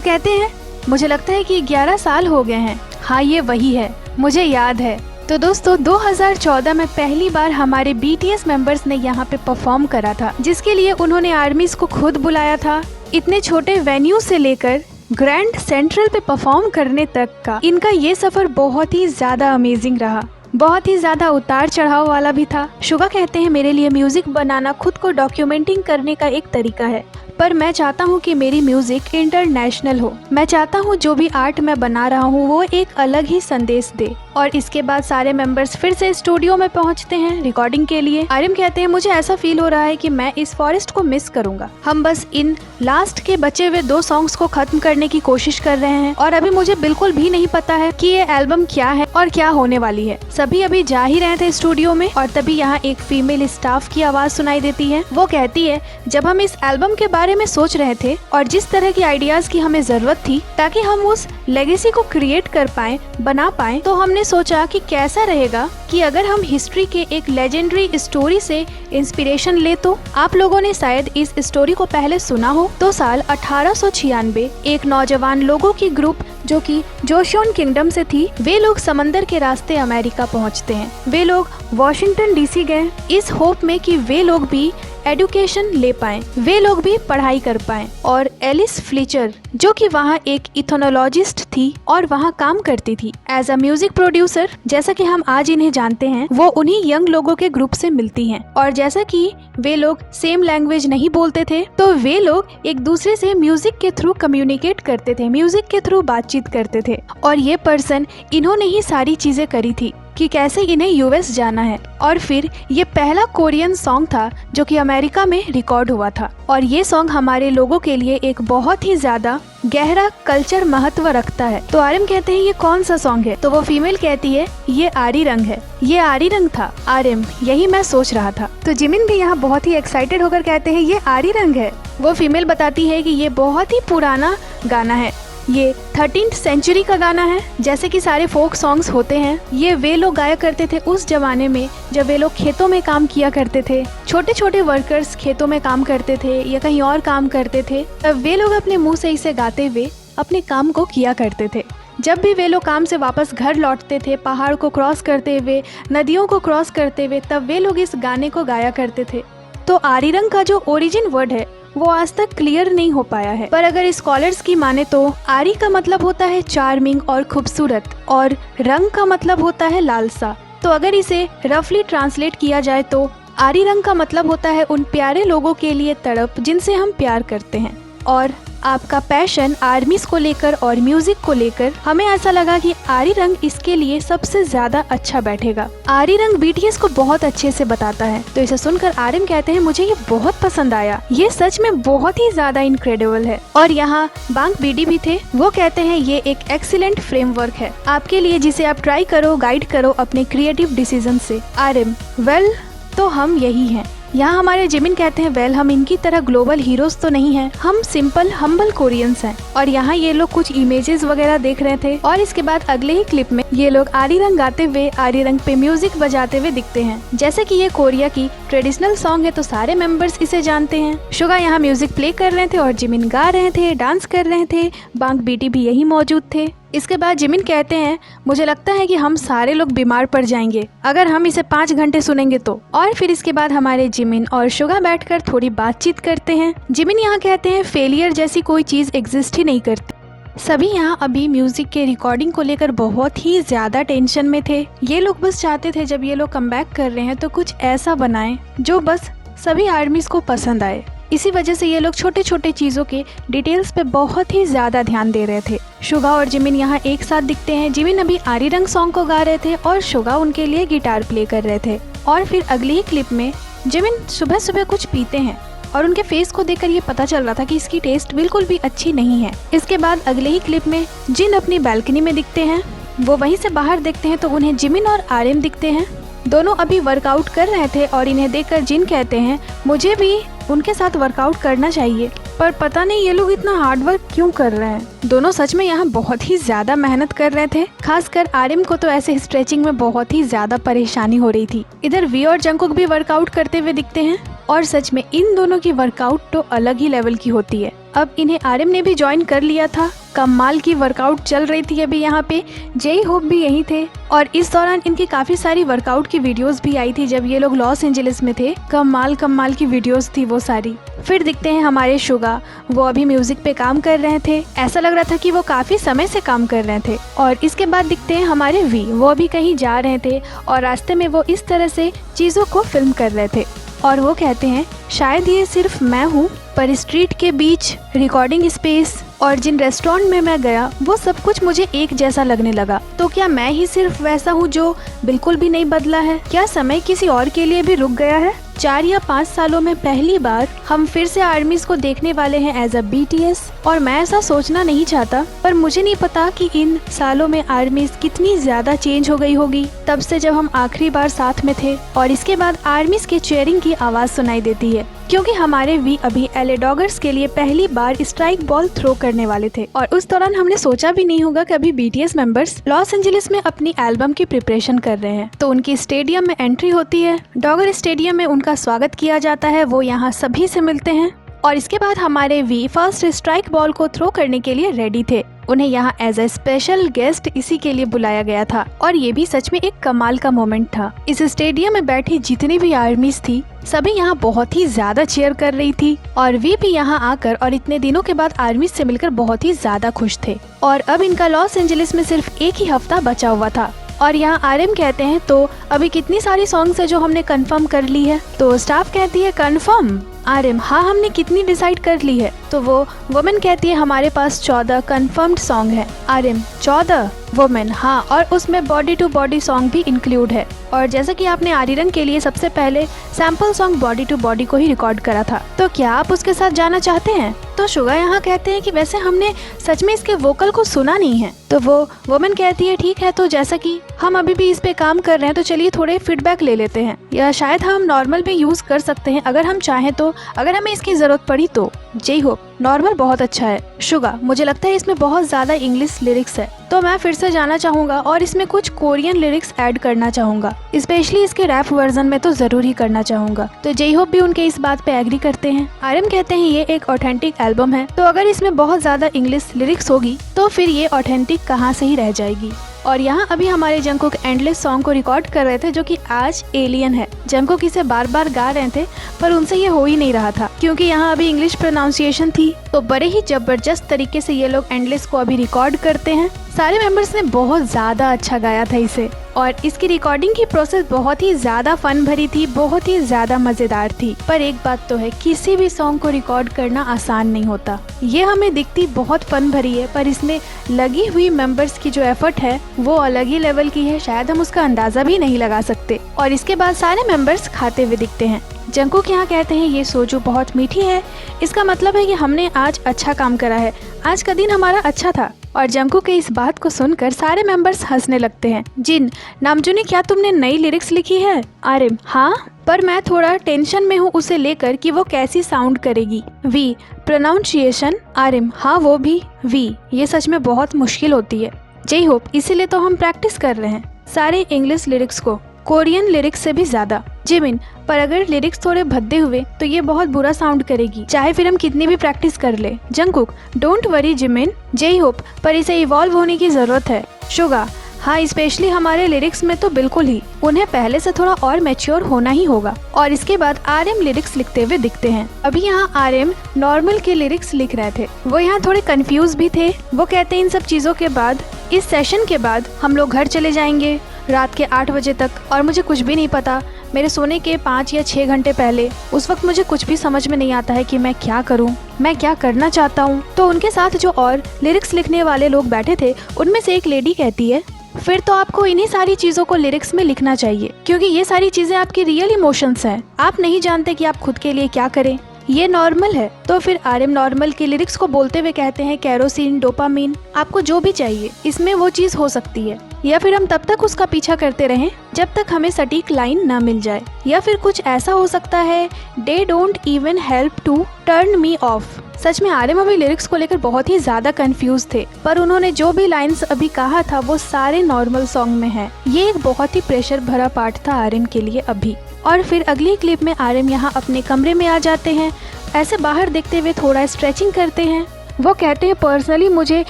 A: कहते हैं मुझे लगता है कि 11 साल हो गए हैं। हाँ ये वही है, मुझे याद है। तो दोस्तों 2014 में पहली बार हमारे BTS मेंबर्स ने यहाँ पे परफॉर्म करा था, जिसके लिए उन्होंने आर्मीज को खुद बुलाया था। इतने छोटे वेन्यू से लेकर ग्रैंड सेंट्रल पे परफॉर्म करने तक का इनका ये सफर बहुत ही ज्यादा अमेजिंग रहा, बहुत ही ज्यादा उतार चढ़ाव वाला भी था। शुगा कहते हैं मेरे लिए म्यूजिक बनाना खुद को डॉक्यूमेंटिंग करने का एक तरीका है, पर मैं चाहता हूँ कि मेरी म्यूजिक इंटरनेशनल हो। मैं चाहता हूँ जो भी आर्ट मैं बना रहा हूँ वो एक अलग ही संदेश दे। और इसके बाद सारे मेंबर्स फिर से स्टूडियो में पहुँचते हैं रिकॉर्डिंग के लिए। आर्यम कहते हैं मुझे ऐसा फील हो रहा है कि मैं इस फॉरेस्ट को मिस करूंगा। हम बस इन लास्ट के बचे हुए 2 सॉन्ग्स को खत्म करने की कोशिश कर रहे हैं और अभी मुझे बिल्कुल भी नहीं पता है कि ये एल्बम क्या है और क्या होने वाली है। सभी अभी जा ही रहे थे स्टूडियो में और तभी यहाँ एक फीमेल स्टाफ की आवाज सुनाई देती है। वो कहती है जब हम इस एल्बम के बारे बारे में सोच रहे थे और जिस तरह की आइडियाज की हमें जरूरत थी ताकि हम उस लेगेसी को क्रिएट कर पाए, बना पाए, तो हमने सोचा कि कैसा रहेगा कि अगर हम हिस्ट्री के एक लेजेंडरी स्टोरी से इंस्पिरेशन ले। तो आप लोगों ने शायद इस स्टोरी को पहले सुना हो। तो साल 1896 एक नौजवान लोगों की ग्रुप जो कि जोशियन किंगडम से थी, वे लोग समंदर के रास्ते अमेरिका पहुंचते हैं। वे लोग वॉशिंगटन डीसी गए इस होप में कि वे लोग भी एडुकेशन ले पाएं, वे लोग भी पढ़ाई कर पाएं। और एलिस फ्लेचर जो कि वहाँ एक इथोनोलॉजिस्ट थी और वहाँ काम करती थी एज अ म्यूजिक प्रोड्यूसर, जैसा कि हम आज इन्हें जानते हैं, वो उन्हीं यंग लोगों के ग्रुप से मिलती हैं। और जैसा कि वे लोग सेम लैंग्वेज नहीं बोलते थे, तो वे लोग एक दूसरे से म्यूजिक के थ्रू कम्युनिकेट करते थे, म्यूजिक के थ्रू बातचीत करते थे। और ये पर्सन इन्होंने ही सारी चीजें करी थी कि कैसे इन्हें यूएस जाना है। और फिर ये पहला कोरियन सॉन्ग था जो कि अमेरिका में रिकॉर्ड हुआ था। और ये सॉन्ग हमारे लोगों के लिए एक बहुत ही ज्यादा गहरा कल्चर महत्व रखता है। तो आर्यम कहते हैं ये कौन सा सॉन्ग है, तो वो फीमेल कहती है ये आरी रंग है। ये आरी रंग था आर्यम, यही मैं सोच रहा था। तो जिमिन भी यहाँ बहुत ही एक्साइटेड होकर कहते हैं ये आरी रंग है। वो फीमेल बताती है कि ये बहुत ही पुराना गाना है, ये 13th सेंचुरी का गाना है। जैसे कि सारे फोक सॉन्ग्स होते हैं, ये वे लोग गाया करते थे उस जमाने में जब वे लोग खेतों में काम किया करते थे। छोटे छोटे वर्कर्स खेतों में काम करते थे या कहीं और काम करते थे, तब वे लोग अपने मुंह से इसे गाते हुए अपने काम को किया करते थे। जब भी वे लोग काम से वापस घर लौटते थे, पहाड़ को क्रॉस करते हुए, नदियों को क्रॉस करते हुए, तब वे लोग इस गाने को गाया करते थे। तो आरी रंग का जो ओरिजिन वर्ड है वो आज तक क्लियर नहीं हो पाया है, पर अगर स्कॉलर्स की माने तो आरी का मतलब होता है चार्मिंग और खूबसूरत, और रंग का मतलब होता है लालसा। तो अगर इसे रफली ट्रांसलेट किया जाए तो आरी रंग का मतलब होता है उन प्यारे लोगों के लिए तड़प जिनसे हम प्यार करते हैं। और आपका पैशन आर्मीज को लेकर और म्यूजिक को लेकर, हमें ऐसा लगा कि आरी रंग इसके लिए सबसे ज्यादा अच्छा बैठेगा। आरी रंग बीटीएस को बहुत अच्छे से बताता है। तो इसे सुनकर आर्यन कहते हैं मुझे ये बहुत पसंद आया, ये सच में बहुत ही ज्यादा इनक्रेडिबल है। और यहाँ बांक बीडी भी थे, वो कहते हैं ये एक एक्सीलेंट फ्रेमवर्क है आपके लिए जिसे आप ट्राई करो, गाइड करो अपने क्रिएटिव डिसीजन से। आर्यन वेल तो हम यही हैं। यहाँ हमारे जिमिन कहते हैं वेल हम इनकी तरह ग्लोबल हीरोज तो नहीं हैं, हम सिंपल हम्बल कोरियंस हैं। और यहाँ ये लोग कुछ इमेजेस वगैरह देख रहे थे और इसके बाद अगले ही क्लिप में ये लोग आरी रंग गाते हुए, आरी रंग पे म्यूजिक बजाते हुए दिखते हैं। जैसे कि ये कोरिया की ट्रेडिशनल सॉन्ग है तो सारे मेंबर्स इसे जानते हैं। शुगा यहाँ म्यूजिक प्ले कर रहे थे और जिमिन गा रहे थे, डांस कर रहे थे। बांक बीटी भी यही मौजूद थे। इसके बाद जिमिन कहते हैं मुझे लगता है कि हम सारे लोग बीमार पड़ जाएंगे अगर हम इसे 5 घंटे सुनेंगे तो। और फिर इसके बाद हमारे जिमिन और शुगा बैठकर थोड़ी बातचीत करते हैं। जिमिन यहाँ कहते हैं फेलियर जैसी कोई चीज एग्जिस्ट ही नहीं करती। सभी यहाँ अभी म्यूजिक के रिकॉर्डिंग को लेकर बहुत ही ज्यादा टेंशन में थे। ये लोग बस चाहते थे जब ये लोग कमबैक कर रहे हैं तो कुछ ऐसा बनाएं जो बस सभी आर्मीज को पसंद आए। इसी वजह से ये लोग छोटे छोटे चीजों के डिटेल्स पे बहुत ही ज्यादा ध्यान दे रहे थे। शुगा और जिमिन यहाँ एक साथ दिखते हैं। जिमिन अभी आरी रंग सॉन्ग को गा रहे थे और शुगा उनके लिए गिटार प्ले कर रहे थे। और फिर अगली ही क्लिप में जिमिन सुबह सुबह कुछ पीते हैं और उनके फेस को देखकर ये पता चल रहा था कि इसकी टेस्ट बिल्कुल भी अच्छी नहीं है। इसके बाद अगले ही क्लिप में जिन अपनी बैल्कनी में दिखते हैं, वो वहीं से बाहर देखते हैं तो उन्हें जिमिन और आर्यन दिखते हैं। दोनों अभी वर्कआउट कर रहे थे और इन्हें देखकर जिन कहते हैं मुझे भी उनके साथ वर्कआउट करना चाहिए, पर पता नहीं ये लोग इतना हार्ड वर्क क्यों कर रहे हैं। दोनों सच में यहाँ बहुत ही ज्यादा मेहनत कर रहे थे। खासकर आर्यन को तो ऐसे स्ट्रेचिंग में बहुत ही ज्यादा परेशानी हो रही थी। इधर वी और जंकुक भी वर्कआउट करते हुए दिखते हैं और सच में इन दोनों की वर्कआउट तो अलग ही लेवल की होती है। अब इन्हें आर्यन ने भी ज्वाइन कर लिया था। कमाल की वर्कआउट चल रही थी अभी यहाँ पे। जेई होप भी यहीं थे और इस दौरान इनकी काफी सारी वर्कआउट की वीडियोस भी आई थी जब ये लोग लॉस एंजलिस में थे। कमाल की वीडियोस थी वो सारी। फिर दिखते हैं हमारे शुगा, वो अभी म्यूजिक पे काम कर रहे थे। ऐसा लग रहा था कि वो काफी समय से काम कर रहे थे। और इसके बाद दिखते हैं हमारे वी, वो अभी कहीं जा रहे थे और रास्ते में वो इस तरह से चीजों को फिल्म कर रहे थे। और वो कहते हैं शायद ये सिर्फ मैं हूँ, पर स्ट्रीट के बीच, रिकॉर्डिंग स्पेस और जिन रेस्टोरेंट में मैं गया वो सब कुछ मुझे एक जैसा लगने लगा। तो क्या मैं ही सिर्फ वैसा हूँ जो बिल्कुल भी नहीं बदला है? क्या समय किसी और के लिए भी रुक गया है? 4 या 5 सालों में पहली बार हम फिर से आर्मीज को देखने वाले हैं एज अ BTS। और मैं ऐसा सोचना नहीं चाहता, पर मुझे नहीं पता कि इन सालों में आर्मीज कितनी ज्यादा चेंज हो गई होगी तब से जब हम आखिरी बार साथ में थे। और इसके बाद आर्मीज के चीयरिंग की आवाज सुनाई देती है, क्योंकि हमारे वी अभी LA डॉगर्स के लिए पहली बार स्ट्राइक बॉल थ्रो करने वाले थे। और उस दौरान हमने सोचा भी नहीं होगा कि अभी BTS मेंबर्स लॉस एंजलिस में अपनी एल्बम की प्रिपरेशन कर रहे हैं। तो उनकी स्टेडियम में एंट्री होती है, डॉगर स्टेडियम में उनका स्वागत किया जाता है, वो यहाँ सभी से मिलते हैं। और इसके बाद हमारे वी फर्स्ट स्ट्राइक बॉल को थ्रो करने के लिए रेडी थे। उन्हें यहाँ एज ए स्पेशल गेस्ट इसी के लिए बुलाया गया था। और ये भी सच में एक कमाल का मोमेंट था। इस स्टेडियम में बैठी जितनी भी आर्मीज थी सभी यहाँ बहुत ही ज्यादा चीयर कर रही थी। और वे भी यहाँ आकर और इतने दिनों के बाद आर्मीज से मिलकर बहुत ही ज्यादा खुश थे। और अब इनका लॉस एंजलिस में सिर्फ एक ही हफ्ता बचा हुआ था। और यहाँ RM कहते हैं तो अभी कितनी सारी सॉन्ग्स है जो हमने कंफर्म कर ली है। तो स्टाफ कहती है कंफर्म। RM हाँ हमने कितनी डिसाइड कर ली है। तो वो वुमेन कहती है हमारे पास 14 कंफर्म्ड सॉन्ग है। RM 14 वुमेन हाँ, और उसमें बॉडी टू बॉडी सॉन्ग भी इंक्लूड है। और जैसा कि आपने आरी रंग के लिए सबसे पहले sample song body to body को ही रिकॉर्ड करा था, तो क्या आप उसके साथ जाना चाहते हैं? तो शुगा यहाँ कहते हैं कि वैसे हमने सच में इसके वोकल को सुना नहीं है। तो वो वुमेन कहती है ठीक है, तो जैसा कि हम अभी भी इस पे काम कर रहे हैं तो चलिए थोड़े फीडबैक ले लेते हैं, या शायद हम नॉर्मल भी यूज कर सकते हैं अगर हम चाहें तो, अगर हमें इसकी जरूरत पड़ी तो। जय हो, नॉर्मल बहुत अच्छा है। शुगा मुझे लगता है इसमें बहुत ज्यादा इंग्लिश लिरिक्स है, तो मैं फिर से जाना चाहूंगा और इसमें कुछ कोरियन लिरिक्स ऐड करना चाहूंगा, स्पेशली इसके रैप वर्जन में तो जरूर ही करना चाहूंगा। तो जय होप भी उनके इस बात पे एग्री करते हैं। RM कहते हैं ये एक ऑथेंटिक एल्बम है, तो अगर इसमें बहुत ज्यादा इंग्लिश लिरिक्स होगी तो फिर ये ऑथेंटिक कहाँ से ही रह जाएगी। और यहाँ अभी हमारे जंगकुक एंडलेस सॉन्ग को रिकॉर्ड कर रहे थे, जो कि आज एलियन है। जंगकुक इसे बार बार गा रहे थे पर उनसे ये हो ही नहीं रहा था, क्योंकि यहाँ अभी इंग्लिश प्रोनाउंसिएशन थी। तो बड़े ही जबरदस्त तरीके से ये लोग एंडलेस को अभी रिकॉर्ड करते हैं। सारे मेंबर्स ने बहुत ज्यादा अच्छा गाया था इसे, और इसकी रिकॉर्डिंग की प्रोसेस बहुत ही ज्यादा फन भरी थी, बहुत ही ज्यादा मजेदार थी। पर एक बात तो है, किसी भी सॉन्ग को रिकॉर्ड करना आसान नहीं होता। ये हमें दिखती बहुत फन भरी है, पर इसमें लगी हुई मेंबर्स की जो एफर्ट है वो अलग ही लेवल की है, शायद हम उसका अंदाजा भी नहीं लगा सकते। और इसके बाद सारे मेंबर्स खाते हुए दिखते हैं। जंगकुक यहाँ कहते हैं ये सोजू बहुत मीठी है, इसका मतलब है कि हमने आज अच्छा काम करा है, आज का दिन हमारा अच्छा था। और जंगकुक के इस बात को सुनकर सारे मेंबर्स हंसने लगते हैं। जिन नामजूनी, क्या तुमने नई लिरिक्स लिखी है? RM हाँ, पर मैं थोड़ा टेंशन में हूँ उसे लेकर कि वो कैसी साउंड करेगी। We pronunciation. RM हाँ वो भी। वी ये सच में बहुत मुश्किल होती है। जय होप, इसीलिए तो हम प्रैक्टिस कर रहे हैं सारे इंग्लिश लिरिक्स को कोरियन लिरिक्स से भी ज्यादा। जिमिन, पर अगर लिरिक्स थोड़े भद्दे हुए तो ये बहुत बुरा साउंड करेगी, चाहे फिर हम कितनी भी प्रैक्टिस कर ले। Jungkook, don't worry Jimin. जय होप, पर इसे इवॉल्व होने की जरूरत है। शुगा, हाँ स्पेशली हमारे लिरिक्स में तो बिल्कुल ही, उन्हें पहले से थोड़ा और मैच्योर होना ही होगा। और इसके बाद RM लिरिक्स लिखते हुए दिखते हैं। अभी यहाँ RM नॉर्मल के लिरिक्स लिख रहे थे, वो यहाँ थोड़े कंफ्यूज भी थे। वो कहते हैं इन सब चीजों के बाद, इस सेशन के बाद हम लोग घर चले जाएंगे रात के 8 बजे तक, और मुझे कुछ भी नहीं पता, मेरे सोने के 5 या 6 घंटे पहले, उस वक्त मुझे कुछ भी समझ में नहीं आता है कि मैं क्या करूं, मैं क्या करना चाहता हूं। तो उनके साथ जो और लिरिक्स लिखने वाले लोग बैठे थे, उनमें से एक लेडी कहती है फिर तो आपको इन्हीं सारी चीजों को लिरिक्स में लिखना चाहिए, क्योंकि ये सारी चीजें आपकी रियल इमोशंस हैं। आप नहीं जानते कि आप खुद के लिए क्या करें, ये नॉर्मल है। तो फिर RM नॉर्मल के लिरिक्स को बोलते हुए कहते हैं कैरोसिन, डोपामीन, आपको जो भी चाहिए इसमें वो चीज हो सकती है, या फिर हम तब तक उसका पीछा करते रहें जब तक हमें सटीक लाइन न मिल जाए, या फिर कुछ ऐसा हो सकता है they don't even help to turn me off. सच में RM अभी लिरिक्स को लेकर बहुत ही ज्यादा कंफ्यूज थे, पर उन्होंने जो भी लाइंस अभी कहा था वो सारे नॉर्मल सॉन्ग में है। ये एक बहुत ही प्रेशर भरा पार्ट था RM के लिए अभी। और फिर अगली क्लिप में RM यहाँ अपने कमरे में आ जाते हैं, ऐसे बाहर देखते हुए थोड़ा स्ट्रेचिंग करते हैं। वो कहते हैं पर्सनली मुझे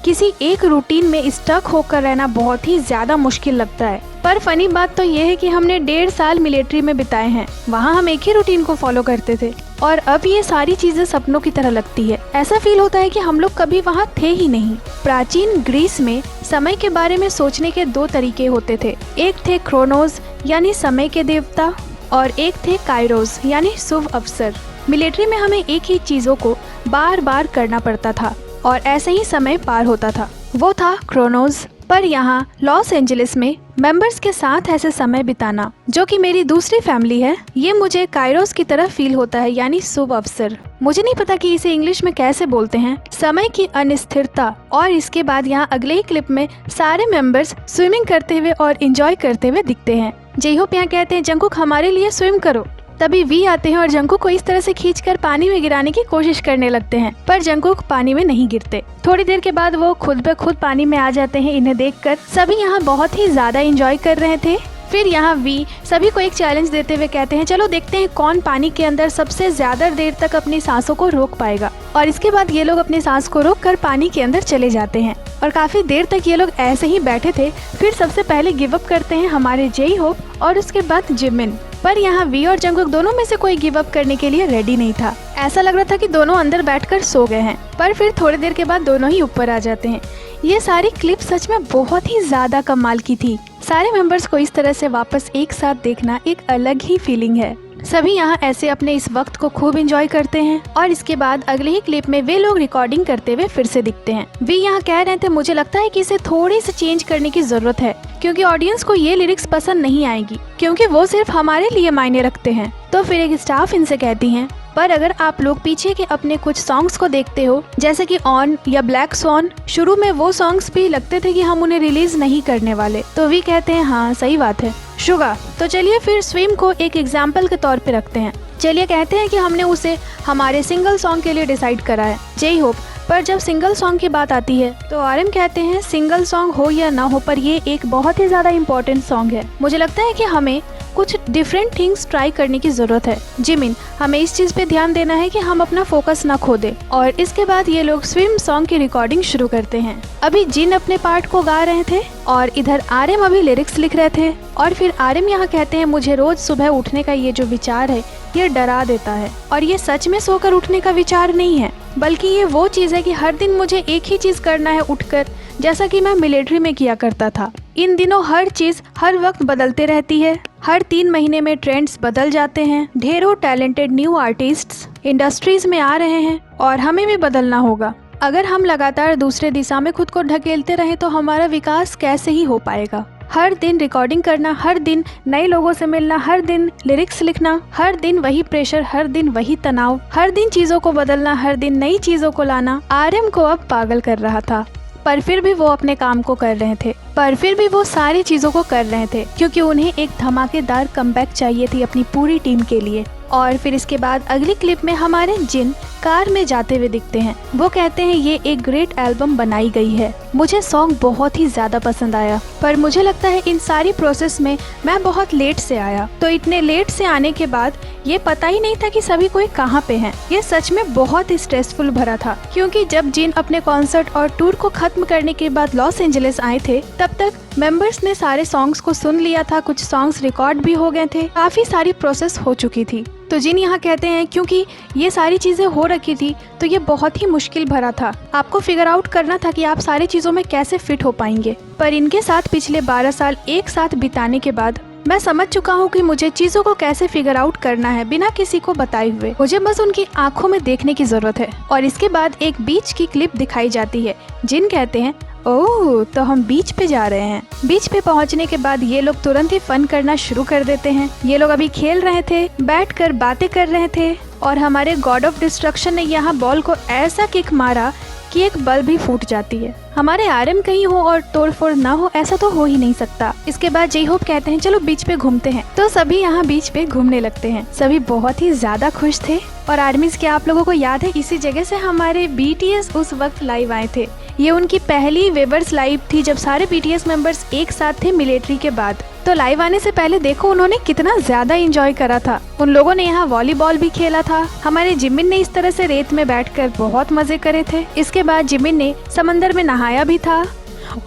A: किसी एक रूटीन में स्टक होकर रहना बहुत ही ज्यादा मुश्किल लगता है, पर फनी बात तो ये है कि हमने 1.5 साल मिलिट्री में बिताए हैं, वहाँ हम एक ही रूटीन को फॉलो करते थे, और अब ये सारी चीजें सपनों की तरह लगती है। ऐसा फील होता है कि हम लोग कभी वहाँ थे ही नहीं। प्राचीन ग्रीस में समय के बारे में सोचने के 2 तरीके होते थे, एक थे क्रोनोस यानी समय के देवता, और एक थे काइरोस यानी शुभ अवसर। मिलिट्री में हमें एक ही चीजों को बार बार करना पड़ता था और ऐसे ही समय पार होता था, वो था क्रोनोस। पर यहाँ लॉस एंजलिस में मेंबर्स के साथ ऐसे समय बिताना जो कि मेरी दूसरी फैमिली है, ये मुझे कायरोस की तरह फील होता है, यानी शुभ अवसर। मुझे नहीं पता कि इसे इंग्लिश में कैसे बोलते हैं। समय की अनिश्चितता। और इसके बाद यहाँ अगले ही क्लिप में सारे मेंबर्स स्विमिंग करते हुए और एंजॉय करते हुए दिखते हैं। जेहोप यहाँ कहते हैं जंकुक हमारे लिए स्विम करो। तभी वी आते हैं और जंकुक को इस तरह से खींचकर पानी में गिराने की कोशिश करने लगते हैं, पर जंकुक पानी में नहीं गिरते। थोड़ी देर के बाद वो खुद ब खुद पानी में आ जाते हैं। इन्हें देखकर सभी यहाँ बहुत ही ज्यादा एंजॉय कर रहे थे। फिर यहाँ वी सभी को एक चैलेंज देते हुए कहते हैं चलो देखते हैं कौन पानी के अंदर सबसे ज्यादा देर तक अपनी सांसों को रोक पाएगा। और इसके बाद ये लोग अपनी सांस को रोक कर पानी के अंदर चले जाते हैं और काफी देर तक ये लोग ऐसे ही बैठे थे। फिर सबसे पहले गिव अप करते हैं हमारे जेई होप और उसके बाद जिमिन। पर यहाँ वी और जंकुक दोनों में से कोई गिव अप करने के लिए रेडी नहीं था। ऐसा लग रहा था कि दोनों अंदर बैठकर सो गए हैं, पर फिर थोड़ी देर के बाद दोनों ही ऊपर आ जाते हैं। ये सारी क्लिप सच में बहुत ही ज्यादा कमाल की थी। सारे मेंबर्स को इस तरह से वापस एक साथ देखना एक अलग ही फीलिंग है। सभी यहाँ ऐसे अपने इस वक्त को खूब एंजॉय करते हैं। और इसके बाद अगले ही क्लिप में वे लोग रिकॉर्डिंग करते हुए फिर से दिखते हैं। वे यहाँ कह रहे थे मुझे लगता है कि इसे थोड़ी सी चेंज करने की जरूरत है, क्योंकि ऑडियंस को ये लिरिक्स पसंद नहीं आएगी, क्योंकि वो सिर्फ हमारे लिए मायने रखते हैं। तो फिर एक स्टाफ इनसे कहती हैं पर अगर आप लोग पीछे के अपने कुछ सॉन्ग्स को देखते हो, जैसे कि ऑन या ब्लैक स्वॉन, शुरू में वो सॉन्ग्स भी लगते थे कि हम उन्हें रिलीज नहीं करने वाले। तो वी कहते हैं हाँ सही बात है शुगा। तो चलिए फिर स्विम को एक एग्जाम्पल के तौर पे रखते हैं। चलिए कहते हैं कि हमने उसे हमारे सिंगल सॉन्ग के लिए डिसाइड करा है, जेई होप। पर जब सिंगल सॉन्ग की बात आती है तो आरएम कहते हैं सिंगल सॉन्ग हो या ना हो, पर ये एक बहुत ही ज्यादा इम्पोर्टेंट सॉन्ग है। मुझे लगता है कि हमें कुछ डिफरेंट थिंग्स ट्राई करने की जरूरत है। जिमिन, हमें इस चीज पे ध्यान देना है कि हम अपना फोकस ना खो दे। और इसके बाद ये लोग स्विम सॉन्ग की रिकॉर्डिंग शुरू करते हैं। अभी जिन अपने पार्ट को गा रहे थे और इधर आरएम अभी लिरिक्स लिख रहे थे। और फिर आरएम यहाँ कहते हैं मुझे रोज सुबह उठने का ये जो विचार है ये डरा देता है, और ये सच में सोकर उठने का विचार नहीं है, बल्कि ये वो चीज है कि हर दिन मुझे एक ही चीज करना है उठकर, जैसा कि मैं मिलिट्री में किया करता था। इन दिनों हर चीज हर वक्त बदलते रहती है। हर 3 महीने में ट्रेंड्स बदल जाते हैं। ढेरों टैलेंटेड न्यू आर्टिस्ट्स इंडस्ट्रीज में आ रहे हैं और हमें भी बदलना होगा। अगर हम लगातार दूसरे दिशा में खुद को ढकेलते रहे तो हमारा विकास कैसे ही हो पाएगा। हर दिन रिकॉर्डिंग करना, हर दिन नए लोगों से मिलना, हर दिन लिरिक्स लिखना, हर दिन वही प्रेशर, हर दिन वही तनाव, हर दिन चीजों को बदलना, हर दिन नई चीजों को लाना आरएम को अब पागल कर रहा था। पर फिर भी वो अपने काम को कर रहे थे, पर फिर भी वो सारी चीजों को कर रहे थे, क्योंकि उन्हें एक धमाकेदार कमबैक चाहिए थी अपनी पूरी टीम के लिए। और फिर इसके बाद अगली क्लिप में हमारे जिन कार में जाते हुए दिखते हैं। वो कहते हैं ये एक ग्रेट एल्बम बनाई गई है, मुझे सॉन्ग बहुत ही ज्यादा पसंद आया, पर मुझे लगता है इन सारी प्रोसेस में मैं बहुत लेट से आया। तो इतने लेट से आने के बाद ये पता ही नहीं था कि सभी कोई कहाँ पे हैं। ये सच में बहुत ही स्ट्रेसफुल भरा था, क्योंकि जब जिन अपने कॉन्सर्ट और टूर को खत्म करने के बाद लॉस एंजलिस आए थे, तब तक मेंबर्स ने सारे सॉन्ग्स को सुन लिया था, कुछ सॉन्ग्स रिकॉर्ड भी हो गए थे, काफी सारी प्रोसेस हो चुकी थी। तो जिन यहाँ कहते हैं क्योंकि ये सारी चीजें हो रखी थी तो ये बहुत ही मुश्किल भरा था। आपको फिगर आउट करना था कि आप सारी चीजों में कैसे फिट हो पाएंगे। पर इनके साथ पिछले 12 साल एक साथ बिताने के बाद मैं समझ चुका हूँ कि मुझे चीजों को कैसे फिगर आउट करना है बिना किसी को बताए हुए। मुझे बस उनकी आंखों में देखने की जरूरत है। और इसके बाद एक बीच की क्लिप दिखाई जाती है। जिन कहते हैं ओह तो हम बीच पे जा रहे हैं। बीच पे पहुंचने के बाद ये लोग तुरंत ही फन करना शुरू कर देते हैं। ये लोग अभी खेल रहे थे, बैठकर बातें कर रहे थे, और हमारे गॉड ऑफ डिस्ट्रक्शन ने यहाँ बॉल को ऐसा किक मारा कि एक बल्ब भी फूट जाती है। हमारे आरएम कहीं हो और तोड़फोड़ ना हो, ऐसा तो हो ही नहीं सकता। इसके बाद जेई होप कहते हैं चलो बीच पे घूमते हैं। तो सभी यहाँ बीच पे घूमने लगते हैं। सभी बहुत ही ज्यादा खुश थे। और आर्मीज क्या आप लोगों को याद है, इसी जगह से हमारे बीटीएस उस वक्त लाइव आए थे। ये उनकी पहली वेवर्स लाइव थी जब सारे बीटीएस मेंबर्स एक साथ थे मिलिट्री के बाद। तो लाइव आने से पहले देखो उन्होंने कितना ज्यादा एंजॉय करा था। उन लोगों ने यहाँ वॉलीबॉल भी खेला था। हमारे जिमिन ने इस तरह से रेत में बैठकर बहुत मजे करे थे। इसके बाद जिमिन ने समंदर में नहाया भी था।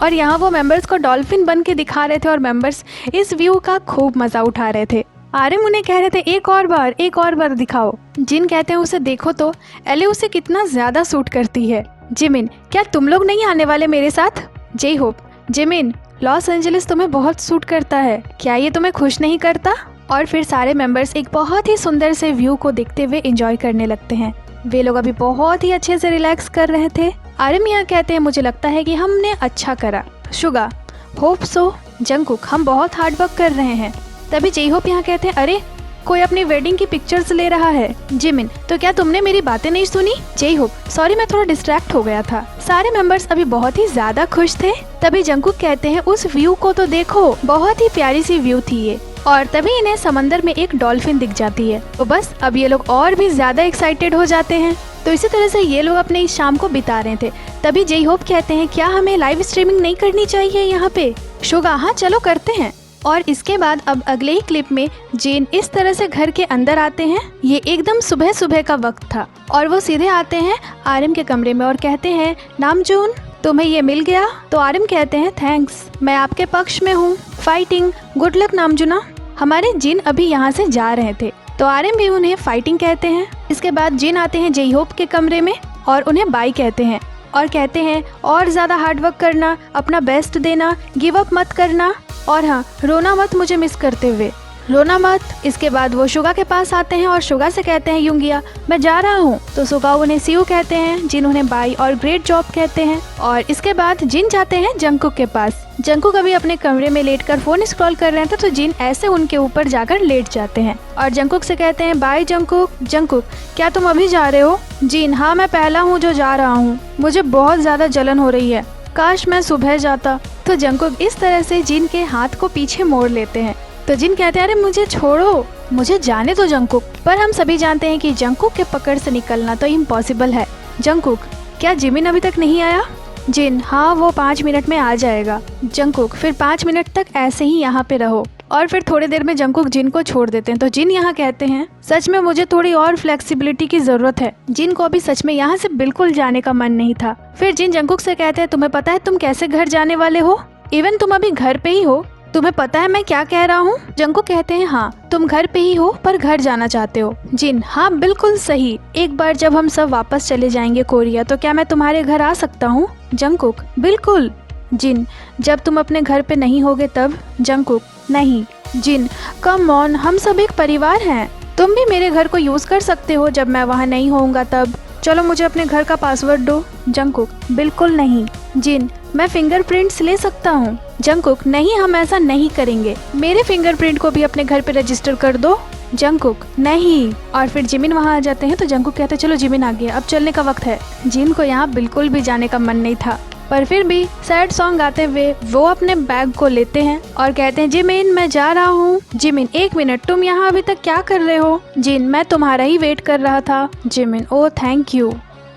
A: और यहाँ वो मेंबर्स को डॉल्फिन बन के दिखा रहे थे और मेंबर्स इस व्यू का खूब मजा उठा रहे थे। आरएम उन्हें कह रहे थे एक और बार दिखाओ। जिन कहते हैं उसे देखो तो एले उसे कितना ज्यादा सूट करती है। जिमिन, क्या तुम लोग नहीं आने वाले मेरे साथ? J Hope, Jimin, Los Angeles तुम्हें बहुत सूट करता है, क्या ये तुम्हें खुश नहीं करता? और फिर सारे मेंबर्स एक बहुत ही सुंदर से व्यू को देखते हुए एंजॉय करने लगते हैं। वे लोग अभी बहुत ही अच्छे से रिलैक्स कर रहे थे। आरएम यहाँ कहते हैं मुझे लगता है कि हमने अच्छा करा। शुगा, होप सो जंगकुक, हम बहुत हार्ड वर्क कर रहे हैं। तभी जे होप यहाँ कहते हैं, अरे कोई अपनी वेडिंग की पिक्चर्स ले रहा है। जिमिन, तो क्या तुमने मेरी बातें नहीं सुनी? जे होप, सॉरी मैं थोड़ा डिस्ट्रैक्ट हो गया था। सारे मेंबर्स अभी बहुत ही ज्यादा खुश थे। तभी जंगकुक कहते हैं, उस व्यू को तो देखो, बहुत ही प्यारी सी व्यू थी ये। और तभी इन्हें समंदर में एक डॉल्फिन दिख जाती है। तो बस अब ये लोग और भी ज्यादा एक्साइटेड हो जाते हैं। तो इसी तरह से ये लोग अपने इस शाम को बिता रहे थे। तभी जे होप कहते हैं, क्या हमें लाइव स्ट्रीमिंग नहीं करनी चाहिए यहाँ पे? शुगा, हाँ चलो करते हैं। और इसके बाद अब अगले ही क्लिप में जिन इस तरह से घर के अंदर आते हैं। ये एकदम सुबह सुबह का वक्त था और वो सीधे आते हैं आर्यन के कमरे में और कहते हैं, नामजून तुम्हें ये मिल गया? तो आर्यन कहते हैं, थैंक्स, मैं आपके पक्ष में हूँ। फाइटिंग, गुड लक नामजूना। हमारे जिन अभी यहाँ से जा रहे थे तो आर्यन भी उन्हें फाइटिंग कहते हैं। इसके बाद जिन आते हैं जे होप के कमरे में और उन्हें बाय कहते हैं और कहते हैं, और ज्यादा हार्डवर्क करना, अपना बेस्ट देना, गिव अप मत करना और हाँ, रोना मत मुझे मिस करते हुए, रोना मत। इसके बाद वो शुगा के पास आते हैं और शुगा से कहते हैं, युंगिया मैं जा रहा हूँ। तो शुगा उन्हें सी यू कहते हैं, जिन उन्हें बाय और ग्रेट जॉब कहते हैं। और इसके बाद जिन जाते हैं जंगकुक के पास। जंगकुक अभी अपने कमरे में लेटकर फोन स्क्रॉल कर रहे थे तो जिन ऐसे उनके ऊपर जाकर लेट जाते हैं और जंगकुक से कहते हैं, बाय जंगकुक। जंगकुक, क्या तुम अभी जा रहे हो? जिन, हाँ मैं पहला हूँ जो जा रहा हूँ, मुझे बहुत ज्यादा जलन हो रही है, काश मैं सुबह जाता। तो जंगकुक इस तरह से जिन के हाथ को पीछे मोड़ लेते हैं। तो जिन कहते हैं, अरे मुझे छोड़ो, मुझे जाने दो जंगकुक। पर हम सभी जानते हैं कि जंगकुक के पकड़ से निकलना तो इम्पॉसिबल है। जंगकुक, क्या जिमिन अभी तक नहीं आया? जिन, हाँ वो 5 मिनट में आ जाएगा। जंगकुक, फिर 5 मिनट तक ऐसे ही यहाँ पे रहो। और फिर थोड़ी देर में जंगकुक जिन को छोड़ देते हैं। तो जिन यहाँ कहते हैं, सच में मुझे थोड़ी और फ्लेक्सिबिलिटी की जरूरत है। जिन को अभी सच में यहाँ से बिल्कुल जाने का मन नहीं था। फिर जिन जंगकुक से कहते हैं, तुम्हें पता है तुम कैसे घर जाने वाले हो? इवन तुम अभी घर पे ही हो, तुम्हें पता है मैं क्या कह रहा हूँ? जंगकुक कहते हैं, हाँ तुम घर पे ही हो पर घर जाना चाहते हो। जिन, हाँ बिल्कुल सही, एक बार जब हम सब वापस चले जाएंगे कोरिया तो क्या मैं तुम्हारे घर आ सकता हूँ? जंगकुक, बिल्कुल। जिन, जब तुम अपने घर पे नहीं होगे तब? जंगकुक, नहीं। जिन, कम ऑन, हम सब एक परिवार हैं, तुम भी मेरे घर को यूज कर सकते हो जब मैं वहाँ नहीं होऊंगा तब। चलो मुझे अपने घर का पासवर्ड दो। जंगकुक, बिल्कुल नहीं। जिन, मैं फिंगरप्रिंट्स ले सकता हूँ। जंगकुक, नहीं हम ऐसा नहीं करेंगे, मेरे फिंगरप्रिंट को भी अपने घर पे रजिस्टर कर दो। जंगकुक, नहीं। और फिर जिमिन वहाँ आ जाते हैं तो जंगकुक कहते हैं, चलो जिमिन आ गया, अब चलने का वक्त है। जिन को यहाँ बिल्कुल भी जाने का मन नहीं था पर फिर भी सैड सॉन्ग गाते हुए वो अपने बैग को लेते हैं और कहते हैं, जिमिन मैं जा रहा हूँ। जिमिन, 1 मिनट, तुम यहाँ अभी तक क्या कर रहे हो? जिन, मैं तुम्हारा ही वेट कर रहा था। Jimin, oh thank you.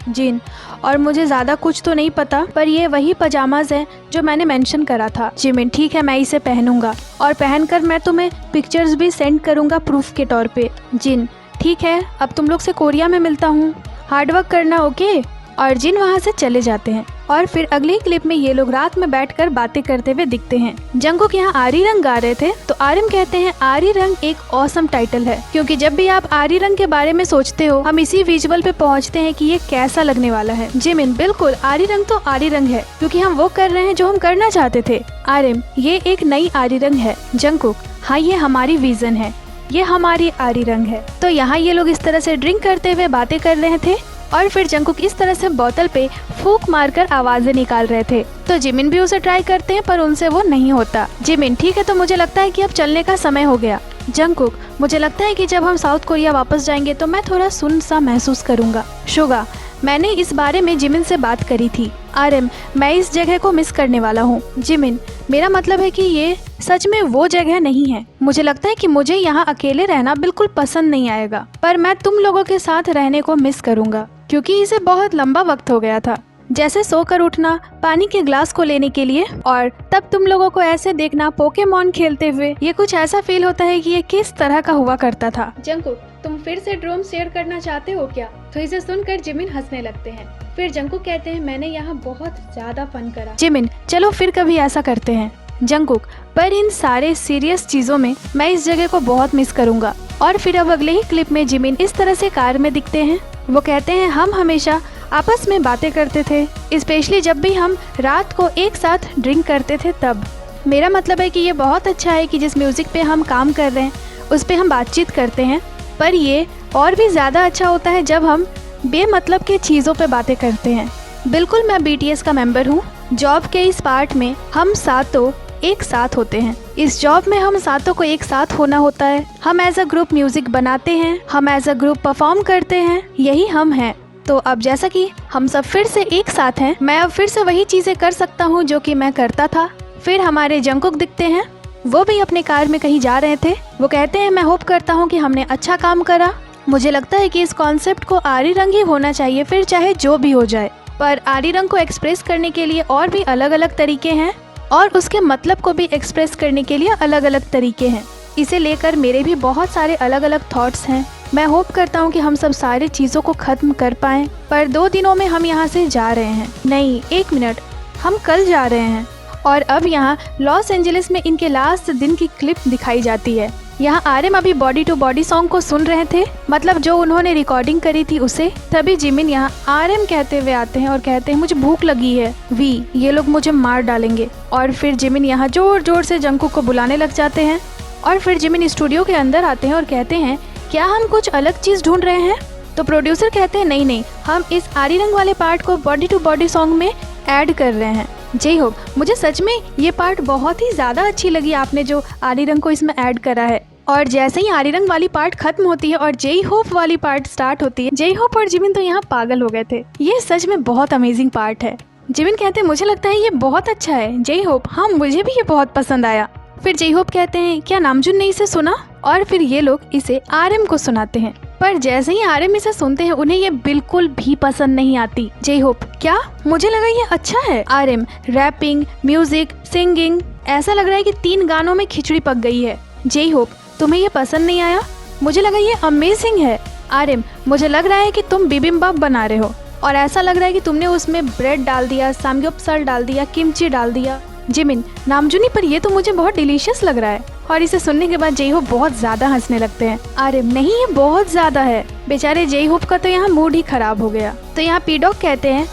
A: Jin, और मुझे ज्यादा कुछ तो नहीं पता पर ये वही पजामाज हैं जो मैंने मेंशन करा था। जिमिन, ठीक है मैं इसे पहनूंगा और पहनकर मैं तुम्हें पिक्चर्स भी सेंड करूंगा प्रूफ के तौर पे। जिन, ठीक है अब तुम लोग से कोरिया में मिलता हूँ, हार्डवर्क करना, ओके। और जिन वहाँ से चले जाते हैं। और फिर अगली क्लिप में ये लोग रात में बैठकर बातें करते हुए दिखते हैं। जंगकुक यहाँ आरी रंग गा रहे थे तो आर्यन कहते हैं, आरी रंग एक ऑसम टाइटल है, क्योंकि जब भी आप आरी रंग के बारे में सोचते हो हम इसी विजुअल पे पहुँचते हैं कि ये कैसा लगने वाला है। जिमिन, बिल्कुल, आरी रंग तो आरी रंग है क्योंकि हम वो कर रहे हैं जो हम करना चाहते थे। आर्यन, ये एक नई आरी रंग है। जंगकुक, हाँ ये हमारी विजन है, ये हमारी आरी रंग है। तो यहाँ ये लोग इस तरह से ड्रिंक करते हुए बातें कर रहे थे और फिर जंगकुक इस तरह से बोतल पे फूंक मारकर आवाजें निकाल रहे थे। तो जिमिन भी उसे ट्राई करते हैं पर उनसे वो नहीं होता। जिमिन, ठीक है तो मुझे लगता है कि अब चलने का समय हो गया। जंगकुक, मुझे लगता है कि जब हम साउथ कोरिया वापस जाएंगे तो मैं थोड़ा सुन सा महसूस करूंगा। शुगा, मैंने इस बारे में जिमिन से बात करी थी। आर्यन, मैं इस जगह को मिस करने वाला हूँ। जिमिन, मेरा मतलब है कि ये सच में वो जगह नहीं है। मुझे लगता है कि मुझे यहाँ अकेले रहना बिल्कुल पसंद नहीं आएगा, पर मैं तुम लोगों के साथ रहने को मिस करूँगा क्योंकि इसे बहुत लंबा वक्त हो गया था, जैसे सोकर उठना पानी के ग्लास को लेने के लिए और तब तुम लोगों को ऐसे देखना पोकेमॉन खेलते हुए। ये कुछ ऐसा फील होता है कि ये किस तरह का हुआ करता था। जंगकुक, तुम फिर से ड्रोम शेयर करना चाहते हो क्या? तो इसे सुनकर जिमिन हंसने लगते हैं। फिर जंगकुक कहते हैं, मैंने यहाँ बहुत ज्यादा फन करा। जिमिन, चलो फिर कभी ऐसा करते हैं। जंगकुक, पर इन सारे सीरियस चीजों में मैं इस जगह को बहुत मिस करूंगा। और फिर अब अगले ही क्लिप में जिमिन इस तरह से कार में दिखते हैं। वो कहते हैं, हम हमेशा आपस में बातें करते थे, स्पेशली जब भी हम रात को एक साथ ड्रिंक करते थे तब। मेरा मतलब है कि ये बहुत अच्छा है कि जिस म्यूजिक पे हम काम कर रहे हैं उस पे हम बातचीत करते हैं, पर ये और भी ज़्यादा अच्छा होता है जब हम बेमतलब के चीज़ों पे बातें करते हैं। बिल्कुल मैं BTS का मेंबर हूँ। जॉब के इस पार्ट में हम सातों एक साथ होते हैं। इस जॉब में हम सातों को एक साथ होना होता है। हम एज अ ग्रुप म्यूजिक बनाते हैं, हम एज अ ग्रुप परफॉर्म करते हैं, यही हम हैं। तो अब जैसा कि हम सब फिर से एक साथ हैं, मैं अब फिर से वही चीजें कर सकता हूँ जो कि मैं करता था। फिर हमारे जंगकुक दिखते हैं, वो भी अपने कार में कहीं जा रहे थे। वो कहते हैं मैं होप करता हूँ कि हमने अच्छा काम करा। मुझे लगता है कि इस कॉन्सेप्ट को आरी रंग ही होना चाहिए, फिर चाहे जो भी हो जाए। पर आरी रंग को एक्सप्रेस करने के लिए और भी अलग अलग तरीके हैं और उसके मतलब को भी एक्सप्रेस करने के लिए अलग अलग तरीके हैं। इसे लेकर मेरे भी बहुत सारे अलग अलग थॉट्स हैं। मैं होप करता हूँ कि हम सब सारी चीज़ों को ख़त्म कर पाएँ। पर 2 दिनों में हम यहाँ से जा रहे हैं। नहीं, 1 मिनट, हम कल जा रहे हैं। और अब यहाँ लॉस एंजलिस में इनके लास्ट दिन की क्लिप दिखाई जाती है। यहाँ आर्यन अभी बॉडी टू बॉडी सॉन्ग को सुन रहे थे, मतलब जो उन्होंने रिकॉर्डिंग करी थी उसे। तभी जिमिन यहाँ आर्यन कहते हुए आते हैं और कहते हैं मुझे भूख लगी है, वी ये लोग मुझे मार डालेंगे। और फिर जिमिन यहाँ जोर जोर से जंगकुक को बुलाने लग जाते हैं। और फिर जिमिन स्टूडियो के अंदर आते हैं और कहते हैं क्या हम कुछ अलग चीज़ ढूंढ रहे हैं? तो प्रोड्यूसर कहते हैं नहीं, हम इस आरी रंग वाले पार्ट को बॉडी टू बॉडी सॉन्ग में ऐड कर रहे हैं। जय होप, मुझे सच में ये पार्ट बहुत ही ज़्यादा अच्छी लगी, आपने जो आरी रंग को इसमें ऐड करा है। और जैसे ही आरी रंग वाली पार्ट खत्म होती है और जय होप वाली पार्ट स्टार्ट होती है, जय होप और जिमिन तो यहाँ पागल हो गए थे। ये सच में बहुत अमेजिंग पार्ट है। जिमिन कहते हैं मुझे लगता है ये बहुत अच्छा है। जय होप, हाँ मुझे भी ये बहुत पसंद आया। फिर जय होप कहते हैं क्या नामजुन ने इसे सुना? और फिर ये लोग इसे आरएम को सुनाते हैं। पर जैसे ही आरएम इसे सुनते हैं उन्हें ये बिल्कुल भी पसंद नहीं आती। जय होप, क्या? मुझे लगा ये अच्छा है। आरएम, रैपिंग, म्यूजिक, सिंगिंग, ऐसा लग रहा है कि 3 गानों में खिचड़ी पक गई है। जय होप, तुम्हें ये पसंद नहीं आया? मुझे लगा ये अमेजिंग है। आरएम, मुझे लग रहा है कि तुम बिबिम्बाप बना रहे हो और ऐसा लग रहा है कि तुमने उसमें ब्रेड डाल दिया, सामग्योपसाल डाल दिया, किमची डाल दिया। जिमिन, नामजुनी, पर ये तो मुझे बहुत डिलीशियस लग रहा है। और इसे सुनने के बाद जय होप बहुत ज्यादा हंसने लगते हैं। अरे नहीं, ये बहुत ज्यादा है। बेचारे जय होप का तो यहाँ मूड ही खराब हो गया। तो यहाँ पीडॉग कहते हैं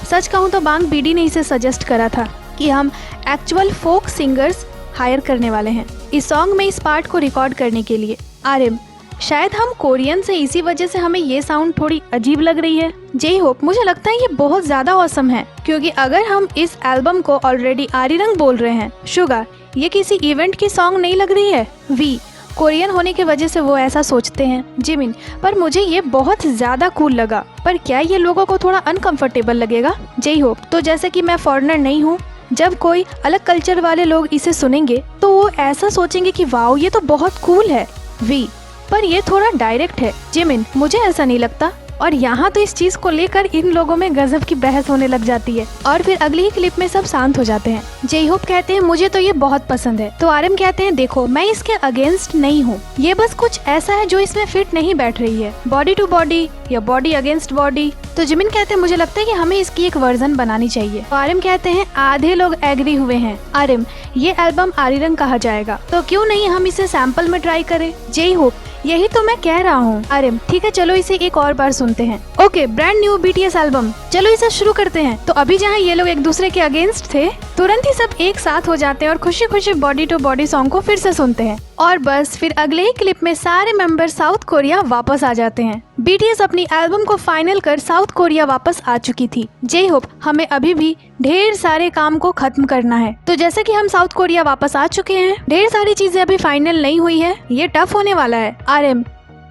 A: सच कहूँ तो बांग बीडी ने इसे सजेस्ट करा था कि हम एक्चुअल फोक सिंगर्स हायर करने वाले हैं इस सॉन्ग में इस पार्ट को रिकॉर्ड करने के लिए। आर्यन, शायद हम कोरियन से इसी वजह से हमें ये साउंड थोड़ी अजीब लग रही है। जय होप, मुझे लगता है ये बहुत ज्यादा औसम है, क्योंकि अगर हम इस एल्बम को ऑलरेडी आरी रंग बोल रहे हैं, शुगा ये किसी इवेंट की सॉन्ग नहीं लग रही है। वी, कोरियन होने की वजह से वो ऐसा सोचते हैं। जिमिन, पर मुझे ये बहुत ज्यादा कूल लगा, पर क्या ये लोगों को थोड़ा अनकंफर्टेबल लगेगा? जय होप, तो जैसे कि मैं फॉरेनर नहीं हूँ, जब कोई अलग कल्चर वाले लोग इसे सुनेंगे तो वो ऐसा सोचेंगे कि वाओ ये तो बहुत कूल है। वी, पर ये थोड़ा डायरेक्ट है। जिमिन, मुझे ऐसा नहीं लगता। और यहाँ तो इस चीज को लेकर इन लोगों में गजब की बहस होने लग जाती है और फिर अगली ही क्लिप में सब शांत हो जाते हैं। जय होप कहते हैं मुझे तो ये बहुत पसंद है। तो आरएम कहते हैं देखो मैं इसके अगेंस्ट नहीं हूँ, ये बस कुछ ऐसा है जो इसमें फिट नहीं बैठ रही है, बॉडी टू बॉडी या बॉडी अगेंस्ट बॉडी। तो जिमिन कहते हैं मुझे लगता है कि हमें इसकी एक वर्जन बनानी चाहिए। तो आरएम कहते हैं आधे लोग एग्री हुए हैं। आरएम, ये एल्बम आरी रंग कहा जाएगा, तो क्यों नहीं हम इसे सैंपल में ट्राई करें? जय होप, यही तो मैं कह रहा हूँ। आर्यन, ठीक है चलो इसे एक और बार सुनते हैं। Okay, brand new BTS album, चलो इसे शुरू करते हैं। तो अभी जहाँ ये लोग एक दूसरे के अगेंस्ट थे, तुरंत ही सब एक साथ हो जाते हैं और खुशी खुशी बॉडी टू बॉडी सॉन्ग को फिर से सुनते हैं। और बस फिर अगले ही क्लिप में सारे मेंबर साउथ कोरिया वापस आ जाते हैं। बीटीएस अपनी एल्बम को फाइनल कर साउथ कोरिया वापस आ चुकी थी। जय होप, हमें अभी भी ढेर सारे काम को खत्म करना है। तो जैसे कि हम साउथ कोरिया वापस आ चुके हैं, ढेर सारी चीजें अभी फाइनल नहीं हुई है, ये टफ होने वाला है। आरएम,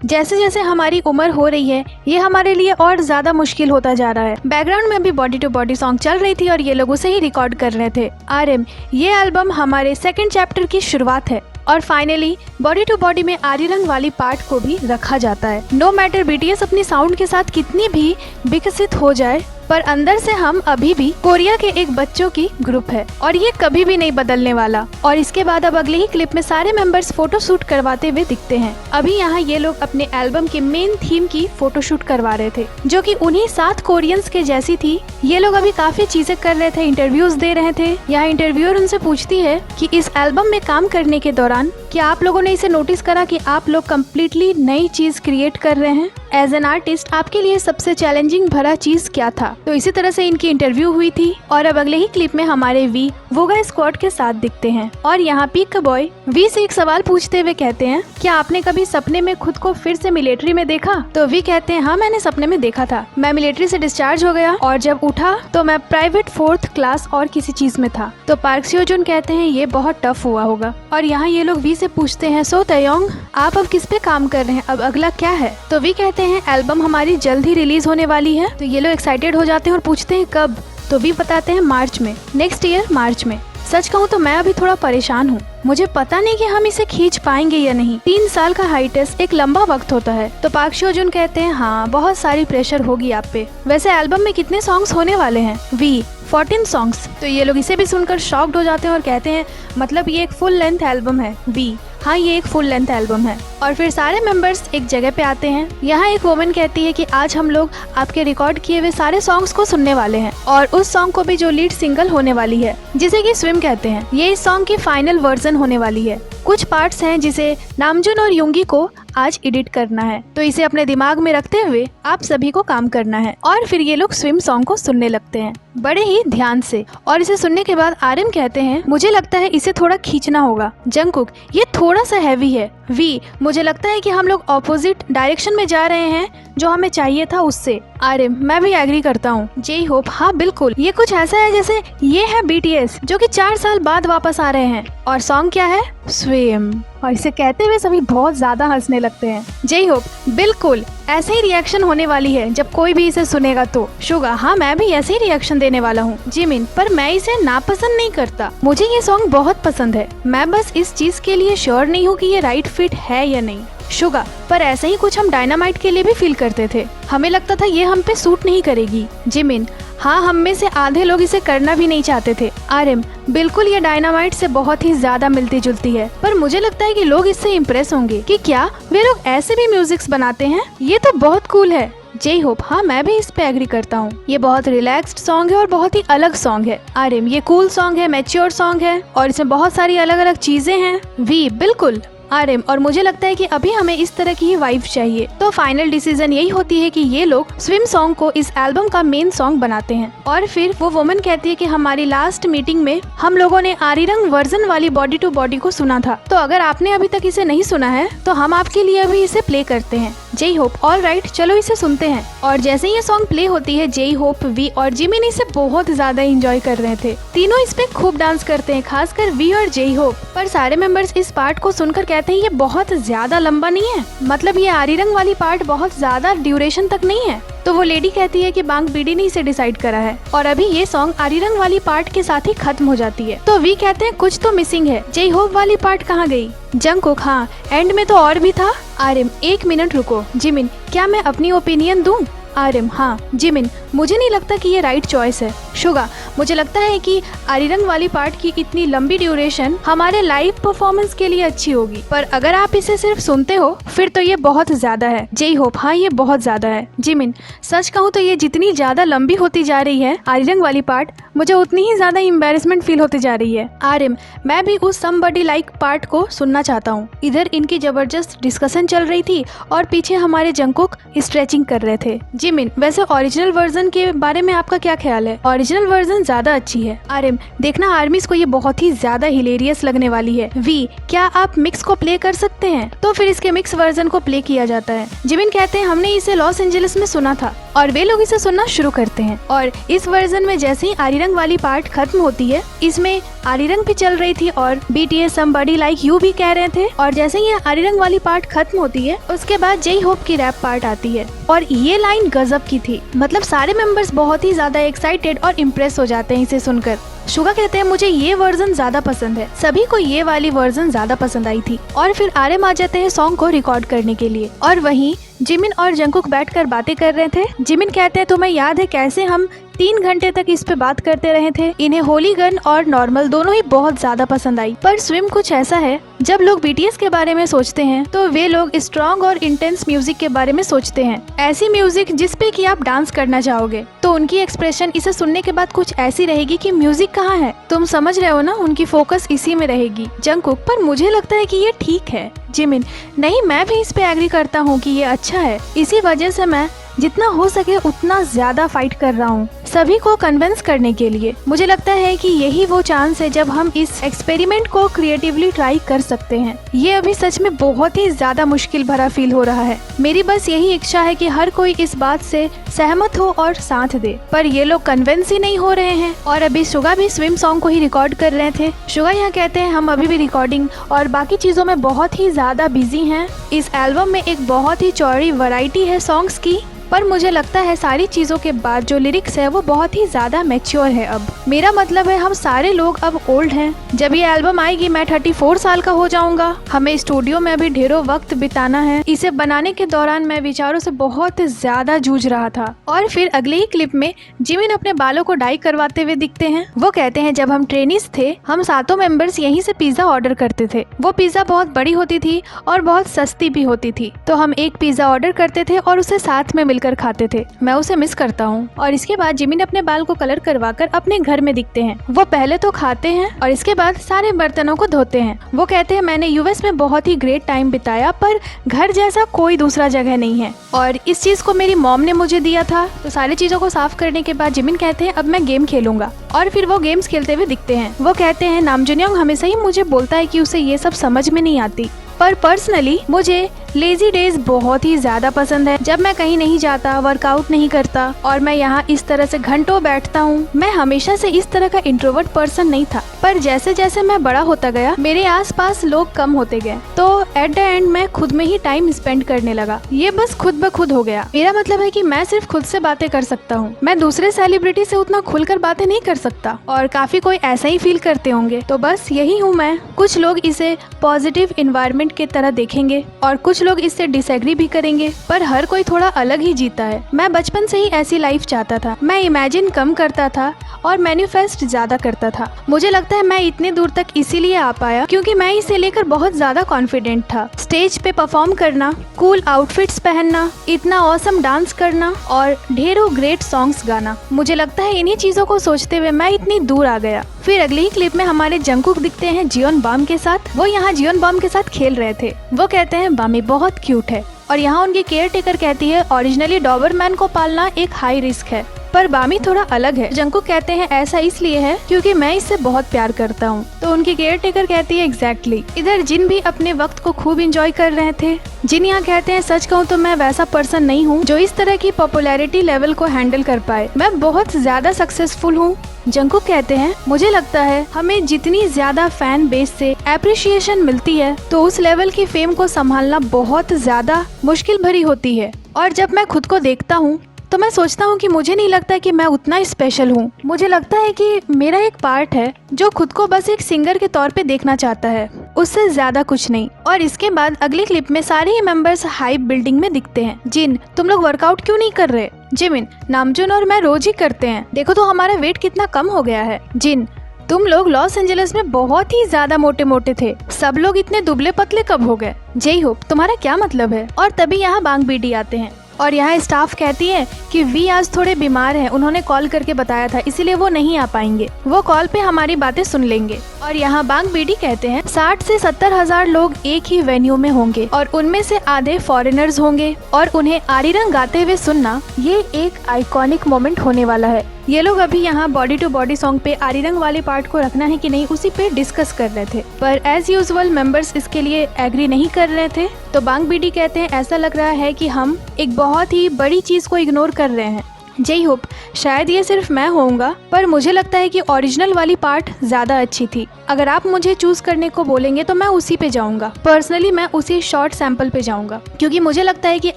A: जैसे जैसे हमारी उम्र हो रही है ये हमारे लिए और ज्यादा मुश्किल होता जा रहा है। बैकग्राउंड में अभी बॉडी टू बॉडी सॉन्ग चल रही थी और ये लोग उसे ही रिकॉर्ड कर रहे थे। आरएम, ये एल्बम हमारे 2nd चैप्टर की शुरुआत है और फाइनली बॉडी टू बॉडी में आरी रंग वाली पार्ट को भी रखा जाता है। नो मैटर बीटीएस अपनी साउंड के साथ कितनी भी विकसित हो जाए, पर अंदर से हम अभी भी कोरिया के एक बच्चों की ग्रुप है और ये कभी भी नहीं बदलने वाला। और इसके बाद अब अगले ही क्लिप में सारे मेंबर्स फोटो शूट करवाते हुए दिखते हैं। अभी यहाँ ये लोग अपने एल्बम के मेन थीम की फोटो शूट करवा रहे थे, जो कि उन्हीं 7 कोरियंस के जैसी थी। ये लोग अभी काफी चीजें कर रहे थे, इंटरव्यूज दे रहे थे। यहाँ इंटरव्यूअर उनसे पूछती है कि इस एल्बम में काम करने के दौरान क्या आप लोगों ने इसे नोटिस करा कि आप लोग कम्प्लीटली नई चीज क्रिएट कर रहे हैं? एज एन आर्टिस्ट आपके लिए सबसे चैलेंजिंग भरा चीज क्या था। तो इसी तरह से इनकी इंटरव्यू हुई थी और अब अगले ही क्लिप में हमारे वी वोगा स्क्वाड के साथ दिखते हैं और यहाँ पीक बॉय वी से एक सवाल पूछते हुए कहते हैं, क्या आपने कभी सपने में खुद को फिर से मिलिट्री में देखा? तो वी कहते हैं, हाँ मैंने सपने में देखा था। मैं मिलिट्री से डिस्चार्ज हो गया और जब उठा तो मैं प्राइवेट 4th क्लास और किसी चीज में था। तो पार्क सियो जुन कहते हैं, ये बहुत टफ हुआ होगा। और यहाँ ये लोग वी से पूछते हैं, सो तयोंग आप अब किस पे काम कर रहे हैं, अब अगला क्या है? तो वी कहते हैं, एल्बम हमारी जल्द ही रिलीज होने वाली है। तो ये लोग एक्साइटेड हो जाते हैं और पूछते हैं कब? तो वी बताते हैं मार्च में, नेक्स्ट ईयर मार्च में। सच कहूँ तो मैं अभी थोड़ा परेशान हूँ, मुझे पता नहीं कि हम इसे खींच पाएंगे या नहीं। 3 साल का हाइटेस्ट एक लंबा वक्त होता है। तो पार्क सियो जुन कहते हैं, हाँ बहुत सारी प्रेशर होगी आप पे। वैसे एल्बम में कितने सॉन्ग्स होने वाले हैं? V 14 songs. तो ये लोग इसे भी सुनकर शॉक्ड हो जाते हैं और कहते हैं, मतलब ये एक फुल लेंथ एल्बम है? वी हाँ ये एक फुल लेंथ एल्बम है। और फिर सारे मेंबर्स एक जगह पे आते हैं। यहाँ एक वुमन कहती है कि आज हम लोग आपके रिकॉर्ड किए हुए सारे सॉन्ग्स को सुनने वाले हैं और उस सॉन्ग को भी जो लीड सिंगल होने वाली है, जिसे कि स्विम कहते हैं। ये इस सॉन्ग की फाइनल वर्जन होने वाली है। कुछ पार्ट्स हैं जिसे नामजुन और युंगी को आज एडिट करना है, तो इसे अपने दिमाग में रखते हुए आप सभी को काम करना है। और फिर ये लोग स्विम सॉन्ग को सुनने लगते हैं बड़े ही ध्यान से। और इसे सुनने के बाद आर्यन कहते हैं, मुझे लगता है इसे थोड़ा खींचना होगा। जंगकुक, ये थोड़ा सा हैवी है। वी मुझे लगता है कि हम लोग ऑपोजिट डायरेक्शन में जा रहे हैं जो हमें चाहिए था उससे। आर्यन, मैं भी एग्री करता हूँ। जे होप, हाँ बिल्कुल, ये कुछ ऐसा है जैसे ये है BTS जो कि 4 साल बाद वापस आ रहे हैं। और सॉन्ग क्या है? स्विम। और इसे कहते हुए सभी बहुत ज्यादा हंसने लगते हैं। जे होप, बिल्कुल ऐसे ही रिएक्शन होने वाली है जब कोई भी इसे सुनेगा तो। शुगा, हाँ मैं भी ऐसे ही रिएक्शन देने वाला हूँ। जिमिन, पर मैं इसे नापसंद नहीं करता, मुझे ये सॉन्ग बहुत पसंद है। मैं बस इस चीज के लिए श्योर नहीं हूँ कि ये राइट फिट है या नहीं। शुगा, पर ऐसे ही कुछ हम डायनामाइट के लिए भी फील करते थे, हमें लगता था ये हम पे सूट नहीं करेगी। जिमिन, हाँ हम में से आधे लोग इसे करना भी नहीं चाहते थे। आर्यन, बिल्कुल ये डायनामाइट से बहुत ही ज्यादा मिलती जुलती है, पर मुझे लगता है कि लोग इससे इम्प्रेस होंगे कि क्या वे लोग ऐसे भी म्यूजिक्स बनाते हैं, ये तो बहुत कूल है। जे होप, हाँ मैं भी इस पे एग्री करता हूँ। ये बहुत रिलैक्स्ड सॉन्ग है और बहुत ही अलग सॉन्ग है। आर्यन, ये कूल सॉन्ग है, मैच्योर सॉन्ग है और इसमें बहुत सारी अलग अलग चीजें हैं। वी बिल्कुल। आर्यन, और मुझे लगता है कि अभी हमें इस तरह की ही वाइब चाहिए। तो फाइनल डिसीजन यही होती है कि ये लोग स्विम सॉन्ग को इस एल्बम का मेन सॉन्ग बनाते हैं। और फिर वो वुमन कहती है कि हमारी लास्ट मीटिंग में हम लोगों ने आरिरंग वर्जन वाली बॉडी टू बॉडी को सुना था, तो अगर आपने अभी तक इसे नहीं सुना है तो हम आपके लिए अभी इसे प्ले करते हैं। जे होप, ऑल राइट, चलो इसे सुनते हैं। और जैसे ही ये सॉन्ग प्ले होती है, जे होप, वी और जिमिन इसे बहुत ज्यादा एंजॉय कर रहे थे। तीनों इस पे खूब डांस करते हैं, खासकर वी और जे होप। पर सारे मेंबर्स इस पार्ट को सुनकर कहते हैं ये बहुत ज्यादा लंबा नहीं है, मतलब ये आरिरंग वाली पार्ट बहुत ज्यादा ड्यूरेशन तक नहीं है। तो वो लेडी कहती है कि बांग बीडी ने इसे डिसाइड करा है और अभी ये सॉन्ग आरिरंग वाली पार्ट के साथ ही खत्म हो जाती है। तो वी कहते हैं कुछ तो मिसिंग है, जे होप वाली पार्ट कहाँ गई? जंगकुक, हाँ एंड में तो और भी था। आर्यन, 1 मिनट रुको। जिमिन, क्या मैं अपनी ओपिनियन दूं? आर्यन, हाँ। जिमिन, मुझे नहीं लगता कि ये राइट चॉइस है। शुगा, मुझे लगता है कि आरिरंग वाली पार्ट की इतनी लंबी ड्यूरेशन हमारे लाइव परफॉर्मेंस के लिए अच्छी होगी, पर अगर आप इसे सिर्फ सुनते हो फिर तो ये बहुत ज्यादा है। जे होप, हाँ ये बहुत ज्यादा है। जिमिन, सच कहूँ तो ये जितनी ज्यादा लंबी होती जा रही है आरिरंग वाली पार्ट, मुझे उतनी ही ज्यादा एम्बैरेसमेंट फील होती जा रही है। आर्यन, मैं भी उस समबडी लाइक पार्ट को सुनना चाहता हूँ। इधर इनकी जबरदस्त डिस्कशन चल रही थी और पीछे हमारे जंगकुक स्ट्रेचिंग कर रहे थे। जिमिन, वैसे ओरिजिनल वर्जन के बारे में आपका क्या ख्याल है? ओरिजिनल वर्जन ज्यादा अच्छी है। आर्यन, देखना आर्मीज को ये बहुत ही ज्यादा हिलेरियस लगने वाली है। वी, क्या आप मिक्स को प्ले कर सकते हैं? तो फिर इसके मिक्स वर्जन को प्ले किया जाता है। जिमिन कहते हैं हमने इसे लॉस एंजलिस में सुना था और वे लोग इसे सुनना शुरू करते हैं। और इस वर्जन में जैसे ही आरिरंग वाली पार्ट खत्म होती है, इसमें आरिरंग भी चल रही थी और BTS समबडी लाइक यू भी कह रहे थे। और जैसे ही आरिरंग वाली पार्ट खत्म होती है उसके बाद जे होप की रैप पार्ट आती है और ये लाइन गजब की थी, मतलब सारे मेंबर्स बहुत ही ज्यादा एक्साइटेड और इम्प्रेस हो जाते हैं इसे सुनकर। शुगा कहते हैं मुझे ये वर्जन ज्यादा पसंद है, सभी को ये वाली वर्जन ज्यादा पसंद आई थी। और फिर आर्यन आ जाते हैं सॉन्ग को रिकॉर्ड करने के लिए और वहीं जिमिन और जंगकुक बैठकर बातें कर रहे थे। जिमिन कहते हैं तुम्हें याद है कैसे हम 3 घंटे तक इस पे बात करते रहे थे? इन्हें होली गन और नॉर्मल दोनों ही बहुत ज्यादा पसंद आई। पर स्विम कुछ ऐसा है, जब लोग BTS के बारे में सोचते हैं तो वे लोग स्ट्रॉन्ग और इंटेंस म्यूजिक के बारे में सोचते हैं, ऐसी म्यूजिक जिसपे कि आप डांस करना चाहोगे। तो उनकी एक्सप्रेशन इसे सुनने के बाद कुछ ऐसी रहेगी कि म्यूजिक कहाँ है, तुम समझ रहे हो ना, उनकी फोकस इसी में रहेगी। जंगकुक, पर मुझे लगता है कि ये ठीक है, जिमिन, नहीं, मैं भी इस पे एग्री करता हूँ कि ये अच्छा है। इसी वजह से मैं जितना हो सके उतना ज्यादा फाइट कर रहा हूँ सभी को कन्विंस करने के लिए। मुझे लगता है कि यही वो चांस है जब हम इस एक्सपेरिमेंट को क्रिएटिवली ट्राई कर सकते हैं। ये अभी सच में बहुत ही ज्यादा मुश्किल भरा फील हो रहा है। मेरी बस यही इच्छा है कि हर कोई इस बात से सहमत हो और साथ दे, पर ये लोग कन्विंस ही नहीं हो रहे हैं। और अभी सुगा भी स्विम सॉन्ग को ही रिकॉर्ड कर रहे थे। सुगा यहाँ कहते हैं हम अभी भी रिकॉर्डिंग और बाकी चीजों में बहुत ही ज्यादा बिजी हैं। इस एल्बम में एक बहुत ही चौड़ी वैरायटी है सॉन्ग्स की, पर मुझे लगता है सारी चीजों के बाद जो लिरिक्स है वो बहुत ही ज्यादा मैच्योर है। अब मेरा मतलब है हम सारे लोग अब ओल्ड हैं। जब ये एल्बम आएगी मैं 34 साल का हो जाऊंगा। हमें स्टूडियो में अभी ढेरों वक्त बिताना है। इसे बनाने के दौरान मैं विचारों से बहुत ज्यादा जूझ रहा था। और फिर अगले ही क्लिप में जिमिन अपने बालों को डाई करवाते हुए दिखते हैं। वो कहते हैं जब हम ट्रेनिस थे हम सातों मेंबर्स यहीं से पिज्जा ऑर्डर करते थे। वो पिज्जा बहुत बड़ी होती थी और बहुत सस्ती भी होती थी, तो हम एक पिज्जा ऑर्डर करते थे और उसे साथ में कर खाते थे। मैं उसे मिस करता हूँ। और इसके बाद जिमिन अपने बाल को कलर करवाकर अपने घर में दिखते हैं। वो पहले तो खाते हैं और इसके बाद सारे बर्तनों को धोते हैं। वो कहते हैं मैंने यूएस में बहुत ही ग्रेट टाइम बिताया, पर घर जैसा कोई दूसरा जगह नहीं है और इस चीज को मेरी मॉम ने मुझे दिया था। तो सारी चीजों को साफ करने के बाद जिमिन कहते हैं अब मैं गेम खेलूंगा और फिर वो गेम्स खेलते हुए दिखते हैं। वो कहते हैं नामजुनियोंग हमेशा ही मुझे बोलता है कि उसे ये सब समझ में नहीं आती, पर पर्सनली मुझे लेजी डेज बहुत ही ज्यादा पसंद है। जब मैं कहीं नहीं जाता, वर्कआउट नहीं करता और मैं यहाँ इस तरह से घंटों बैठता हूँ। मैं हमेशा से इस तरह का इंट्रोवर्ट पर्सन नहीं था, पर जैसे जैसे मैं बड़ा होता गया मेरे आसपास लोग कम होते गए, तो एट द एंड मैं खुद में ही टाइम स्पेंड करने लगा। ये बस खुद ब खुद हो गया। मेरा मतलब है कि मैं सिर्फ खुद से बातें कर सकता हूँ। मैं दूसरे सेलिब्रिटी से उतना खुलकर बातें नहीं कर सकता और काफी कोई ऐसा ही फील करते होंगे। तो बस यही हूँ मैं। कुछ लोग इसे पॉजिटिव इन्वायरमेंट के तरह देखेंगे और कुछ लोग इससे डिसएग्री भी करेंगे, पर हर कोई थोड़ा अलग ही जीता है। मैं बचपन से ही ऐसी लाइफ चाहता था। मैं इमेजिन कम करता था और मैनिफेस्ट ज्यादा करता था। मुझे लगता है मैं इतने दूर तक इसीलिए आ पाया क्योंकि मैं इसे लेकर बहुत ज्यादा कॉन्फिडेंट था। स्टेज पे परफॉर्म करना, कूल आउटफिट्स पहनना, इतना ऑसम डांस करना और ढेरों ग्रेट सॉन्ग्स गाना। मुझे लगता है इन्हीं चीजों को सोचते हुए मैं इतनी दूर आ गया। फिर अगली ही क्लिप में हमारे जंगकुक दिखते हैं जियोन बम के साथ। वो यहाँ जियोन बम के साथ खेल रहे थे। वो कहते हैं बामी बहुत क्यूट है और यहाँ उनकी केयर टेकर कहती है ओरिजिनली डॉबरमैन को पालना एक हाई रिस्क है, पर बामी थोड़ा अलग है। जंगकुक कहते हैं ऐसा इसलिए है क्योंकि मैं इससे बहुत प्यार करता हूँ। तो उनकी केयर टेकर कहती है एग्जैक्टली। इधर जिन भी अपने वक्त को खूब एंजॉय कर रहे थे। जिन यहाँ कहते हैं सच कहूँ तो मैं वैसा पर्सन नहीं हूँ जो इस तरह की पॉपुलैरिटी लेवल को हैंडल कर पाए। मैं बहुत ज्यादा सक्सेसफुल हूँ। जंगकुक कहते हैं मुझे लगता है हमें जितनी ज्यादा फैन बेस से एप्रिशिएशन मिलती है तो उस लेवल की फेम को संभालना बहुत ज्यादा मुश्किल भरी होती है। और जब मैं खुद को देखता हूँ तो मैं सोचता हूँ कि मुझे नहीं लगता कि मैं उतना स्पेशल हूँ। मुझे लगता है कि मेरा एक पार्ट है जो खुद को बस एक सिंगर के तौर पे देखना चाहता है, उससे ज्यादा कुछ नहीं। और इसके बाद अगली क्लिप में सारे ही मेंबर्स हाइप बिल्डिंग में दिखते हैं। जिन, तुम लोग वर्कआउट क्यों नहीं कर रहे? जिमिन, नामजुन और मैं रोज ही करते हैं, देखो तो हमारा वेट कितना कम हो गया है। जिन, तुम लोग लॉस एंजलिस में बहुत ही ज्यादा मोटे मोटे थे, सब लोग इतने दुबले पतले कब हो गए? जय होप, तुम्हारा क्या मतलब है? और तभी यहाँ बांग बीडी आते हैं और यहाँ स्टाफ कहती है कि वी आज थोड़े बीमार हैं, उन्होंने कॉल करके बताया था इसीलिए वो नहीं आ पाएंगे। वो कॉल पे हमारी बातें सुन लेंगे। और यहाँ बांग बीडी कहते हैं 60 से 70 हजार लोग एक ही वेन्यू में होंगे और उनमें से आधे फॉरेनर्स होंगे और उन्हें आरिरंग गाते हुए सुनना ये एक आइकॉनिक मोमेंट होने वाला है। ये लोग अभी यहाँ बॉडी टू बॉडी सॉन्ग पे आरिरंग वाले पार्ट को रखना है कि नहीं उसी पे डिस्कस कर रहे थे, पर एज यूजुअल मेंबर्स इसके लिए एग्री नहीं कर रहे थे। तो बांग बीडी कहते हैं ऐसा लग रहा है कि हम एक बहुत ही बड़ी चीज को इग्नोर कर रहे हैं। जय होप, शायद ये सिर्फ मैं होऊंगा, पर मुझे लगता है कि ओरिजिनल वाली पार्ट ज्यादा अच्छी थी। अगर आप मुझे चूज करने को बोलेंगे तो मैं उसी पे जाऊंगा। पर्सनली मैं उसी शॉर्ट सैंपल पे जाऊंगा क्योंकि मुझे लगता है कि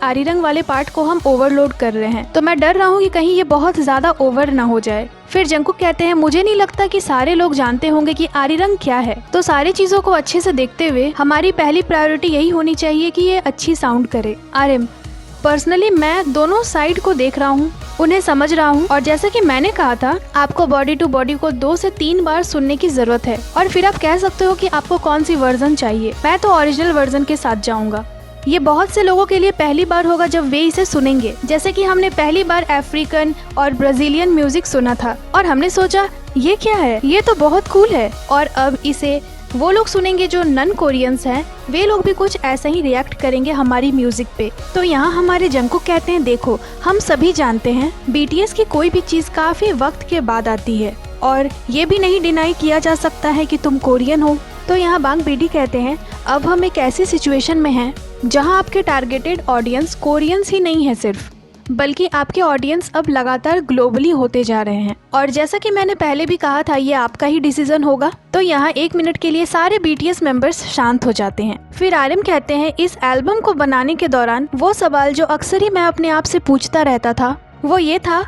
A: आरिरंग वाले पार्ट को हम ओवरलोड कर रहे हैं, तो मैं डर रहा हूँ कि कहीं ये बहुत ज्यादा ओवर ना हो जाए। फिर जंगकुक कहते हैं मुझे नहीं लगता कि सारे लोग जानते होंगे कि आरिरंग क्या है, तो सारी चीजों को अच्छे से देखते हुए हमारी पहली प्रायोरिटी यही होनी चाहिए कि ये अच्छी साउंड करे। आरएम, पर्सनली मैं दोनों साइड को देख रहा हूँ, उन्हें समझ रहा हूँ और जैसा कि मैंने कहा था आपको बॉडी टू बॉडी को 2 से 3 बार सुनने की जरूरत है और फिर आप कह सकते हो कि आपको कौन सी वर्जन चाहिए। मैं तो ओरिजिनल वर्जन के साथ जाऊंगा। ये बहुत से लोगों के लिए पहली बार होगा जब वे इसे सुनेंगे, जैसे कि हमने पहली बार अफ्रीकन और ब्राजीलियन म्यूजिक सुना था और हमने सोचा ये क्या है, ये तो बहुत कूल है, और अब इसे वो लोग सुनेंगे जो नन कोरियंस हैं, वे लोग भी कुछ ऐसा ही रिएक्ट करेंगे हमारी म्यूजिक पे। तो यहाँ हमारे जंगकुक कहते हैं, देखो हम सभी जानते हैं बीटीएस की कोई भी चीज काफी वक्त के बाद आती है और ये भी नहीं डिनाई किया जा सकता है कि तुम कोरियन हो। तो यहाँ बांग बीडी कहते हैं, अब हम एक ऐसी सिचुएशन में हैं जहाँ आपके टारगेटेड ऑडियंस कोरियंस ही नहीं है सिर्फ, बल्कि आपके ऑडियंस अब लगातार ग्लोबली होते जा रहे हैं। और जैसा कि मैंने पहले भी कहा था, ये आपका ही डिसीजन होगा। तो यहाँ 1 मिनट के लिए सारे बीटीएस मेंबर्स शांत हो जाते हैं। फिर आरएम कहते हैं, इस एल्बम को बनाने के दौरान वो सवाल जो अक्सर ही मैं अपने आप से पूछता रहता था, वो ये था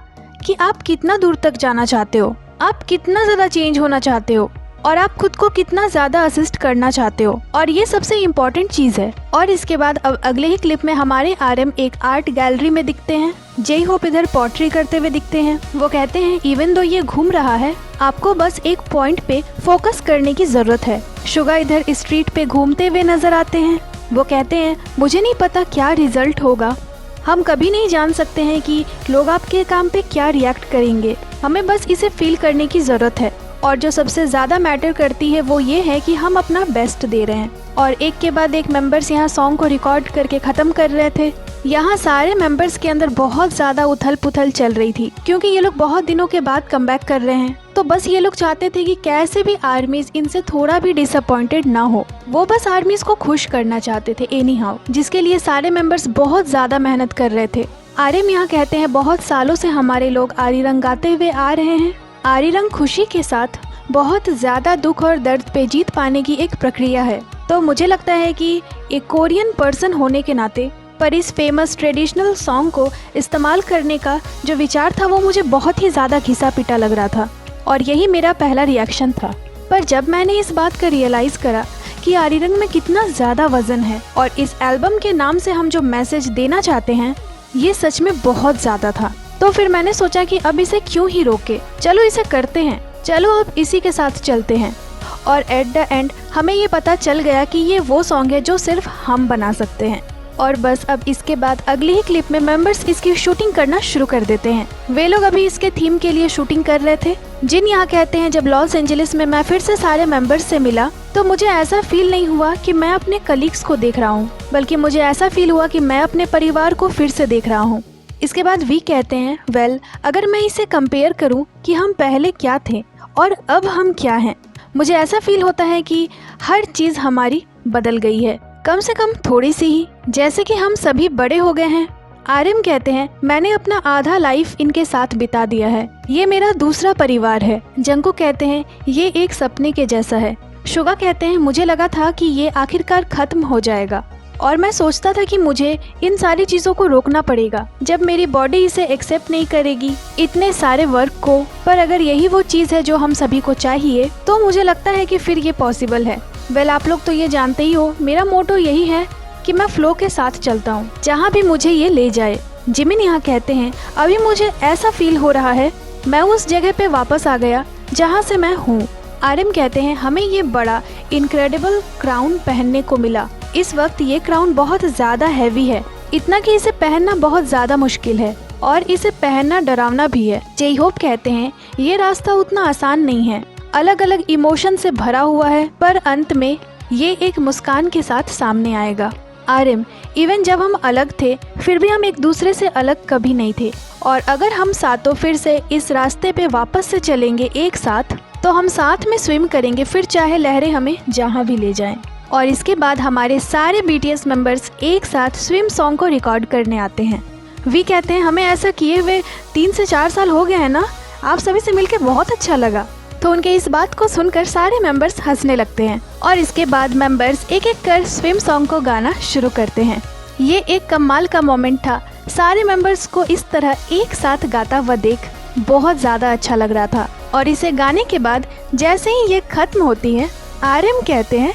A: कि आप कितना दूर तक जाना चाहते हो, आप कितना ज्यादा चेंज होना चाहते हो और आप खुद को कितना ज्यादा असिस्ट करना चाहते हो, और ये सबसे इम्पोर्टेंट चीज है। और इसके बाद अब अगले ही क्लिप में हमारे आरएम एक आर्ट गैलरी में दिखते हैं। जे होप इधर पोट्री करते हुए दिखते हैं। वो कहते हैं, इवन दो ये घूम रहा है, आपको बस एक पॉइंट पे फोकस करने की जरूरत है। शुगा इधर स्ट्रीट पे घूमते हुए नजर आते हैं। वो कहते हैं, मुझे नहीं पता क्या रिजल्ट होगा, हम कभी नहीं जान सकते हैं कि लोग आपके काम पे क्या रिएक्ट करेंगे, हमें बस इसे फील करने की जरूरत है। और जो सबसे ज़्यादा मैटर करती है वो ये है कि हम अपना बेस्ट दे रहे हैं। और एक के बाद एक मेंबर्स यहाँ सॉन्ग को रिकॉर्ड करके ख़त्म कर रहे थे। यहाँ सारे मेंबर्स के अंदर बहुत ज़्यादा उथल पुथल चल रही थी, क्योंकि ये लोग बहुत दिनों के बाद कमबैक कर रहे हैं। तो बस ये लोग चाहते थे कि कैसे भी आर्मीज इनसे थोड़ा भी डिसअपॉइंटेड ना हो। वो बस आर्मीज को खुश करना चाहते थे एनी हाउ, जिसके लिए सारे मेंबर्स बहुत ज़्यादा मेहनत कर रहे थे। आरएम यहाँ कहते हैं, बहुत सालों से हमारे लोग आरीरंग गाते हुए आ रहे हैं। आरीरंग खुशी के साथ बहुत ज़्यादा दुख और दर्द पे जीत पाने की एक प्रक्रिया है। तो मुझे लगता है कि एक कोरियन पर्सन होने के नाते पर इस फेमस ट्रेडिशनल सॉन्ग को इस्तेमाल करने का जो विचार था वो मुझे बहुत ही ज़्यादा घिसा पिटा लग रहा था, और यही मेरा पहला रिएक्शन था। पर जब मैंने इस बात का रियलाइज़ करा कि आरीरंग में कितना ज़्यादा वजन है और इस एल्बम के नाम से हम जो मैसेज देना चाहते हैं ये सच में बहुत ज़्यादा था, तो फिर मैंने सोचा कि अब इसे क्यों ही रोके, चलो इसे करते हैं, चलो अब इसी के साथ चलते हैं। और एट द एंड हमें ये पता चल गया कि ये वो सॉन्ग है जो सिर्फ हम बना सकते हैं। और बस अब इसके बाद अगली ही क्लिप में मेंबर्स इसकी शूटिंग करना शुरू कर देते हैं। वे लोग अभी इसके थीम के लिए शूटिंग कर रहे थे। जिन यहाँ कहते हैं, जब लॉस एंजलिस में मैं फिर से सारे मेंबर्स से मिला तो मुझे ऐसा फील नहीं हुआ कि मैं अपने कलीग्स को देख रहा हूँ, बल्कि मुझे ऐसा फील हुआ कि मैं अपने परिवार को फिर से देख रहा हूँ। इसके बाद वी कहते हैं, वेल अगर मैं इसे कंपेयर करूँ कि हम पहले क्या थे और अब हम क्या हैं, मुझे ऐसा फील होता है कि हर चीज़ हमारी बदल गई है, कम से कम थोड़ी सी ही, जैसे कि हम सभी बड़े हो गए हैं। आरएम कहते हैं, मैंने अपना आधा लाइफ इनके साथ बिता दिया है, ये मेरा दूसरा परिवार है। जंगकुक कहते हैं, ये एक सपने के जैसा है। शुगा कहते हैं, मुझे लगा था कि ये आखिरकार खत्म हो जाएगा और मैं सोचता था कि मुझे इन सारी चीज़ों को रोकना पड़ेगा जब मेरी बॉडी इसे एक्सेप्ट नहीं करेगी, इतने सारे वर्क को। पर अगर यही वो चीज़ है जो हम सभी को चाहिए तो मुझे लगता है कि फिर ये पॉसिबल है। वेल आप लोग तो ये जानते ही हो, मेरा मोटो यही है कि मैं फ्लो के साथ चलता हूँ, जहाँ भी मुझे ये ले जाए। जिमिन यहाँ कहते हैं, अभी मुझे ऐसा फील हो रहा है मैं उस जगह पे वापस आ गया जहाँ से मैं हूँ। आरएम कहते हैं, हमें ये बड़ा इनक्रेडिबल क्राउन पहनने को मिला। इस वक्त ये क्राउन बहुत ज़्यादा हैवी है, इतना कि इसे पहनना बहुत ज़्यादा मुश्किल है और इसे पहनना डरावना भी है। जे होप कहते हैं, ये रास्ता उतना आसान नहीं है, अलग अलग इमोशन से भरा हुआ है, पर अंत में ये एक मुस्कान के साथ सामने आएगा। आरएम, इवन जब हम अलग थे फिर भी हम एक दूसरे से अलग कभी नहीं थे, और अगर हम सातों फिर से इस रास्ते पे वापस से चलेंगे एक साथ, तो हम साथ में स्विम करेंगे, फिर चाहे लहरें हमें जहाँ भी ले जाएं। और इसके बाद हमारे सारे बीटीएस मेंबर्स एक साथ स्विम सॉन्ग को रिकॉर्ड करने आते हैं। वी कहते हैं, हमें ऐसा किए हुए 3 से 4 साल हो गए हैं ना, आप सभी से मिलकर बहुत अच्छा लगा। तो उनके इस बात को सुनकर सारे मेंबर्स हंसने लगते हैं और इसके बाद मेंबर्स एक एक कर स्विम सॉन्ग को गाना शुरू करते हैं। ये एक कमाल का मोमेंट था, सारे मेंबर्स को इस तरह एक साथ गाता हुआ देख बहुत ज़्यादा अच्छा लग रहा था। और इसे गाने के बाद जैसे ही ये खत्म होती है, आरएम कहते हैं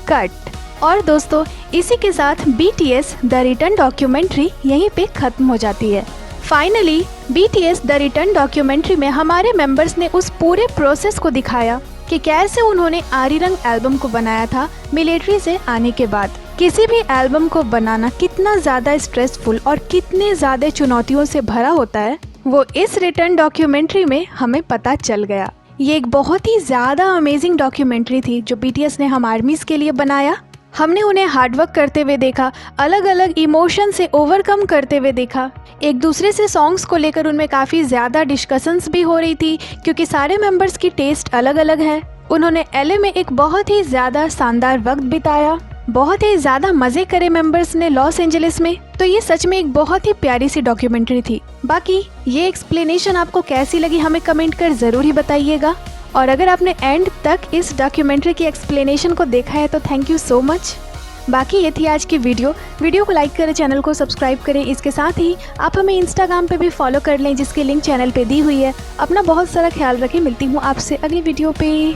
A: कट। और दोस्तों इसी के साथ बीटीएस द रिटर्न डॉक्यूमेंट्री यहीं पे खत्म हो जाती है। Finally BTS the return documentary में हमारे मेंबर्स ने उस पूरे प्रोसेस को दिखाया कि कैसे उन्होंने आरीरंग एल्बम को बनाया था मिलिट्री से आने के बाद। किसी भी एल्बम को बनाना कितना ज़्यादा स्ट्रेसफुल और कितने ज़्यादा चुनौतियों से भरा होता है, वो इस रिटर्न डॉक्यूमेंट्री में हमें पता चल गया। ये एक बहुत ही ज़्यादा अमेजिंग डॉक्यूमेंट्री थी जो BTS ने हम आर्मीज़ के लिए बनाया। हमने उन्हें हार्डवर्क करते हुए देखा, अलग अलग इमोशन से ओवरकम करते हुए देखा। एक दूसरे से सॉन्ग्स को लेकर उनमें काफ़ी ज़्यादा डिस्कशंस भी हो रही थी क्योंकि सारे मेंबर्स की टेस्ट अलग अलग है। उन्होंने LA में एक बहुत ही ज़्यादा शानदार वक्त बिताया, बहुत ही ज़्यादा मज़े करे मेंबर्स ने लॉस एंजलिस में। तो ये सच में एक बहुत ही प्यारी सी डॉक्यूमेंट्री थी। बाकी ये एक्सप्लेनेशन आपको कैसी लगी हमें कमेंट कर ज़रूर ही बताइएगा। और अगर आपने एंड तक इस डॉक्यूमेंट्री की एक्सप्लेनेशन को देखा है तो थैंक यू सो मच। बाकी ये थी आज की वीडियो को लाइक करें, चैनल को सब्सक्राइब करें। इसके साथ ही आप हमें इंस्टाग्राम पे भी फॉलो कर लें जिसकी लिंक चैनल पे दी हुई है। अपना बहुत सारा ख्याल रखें, मिलती हूँ आपसे अगली वीडियो पे।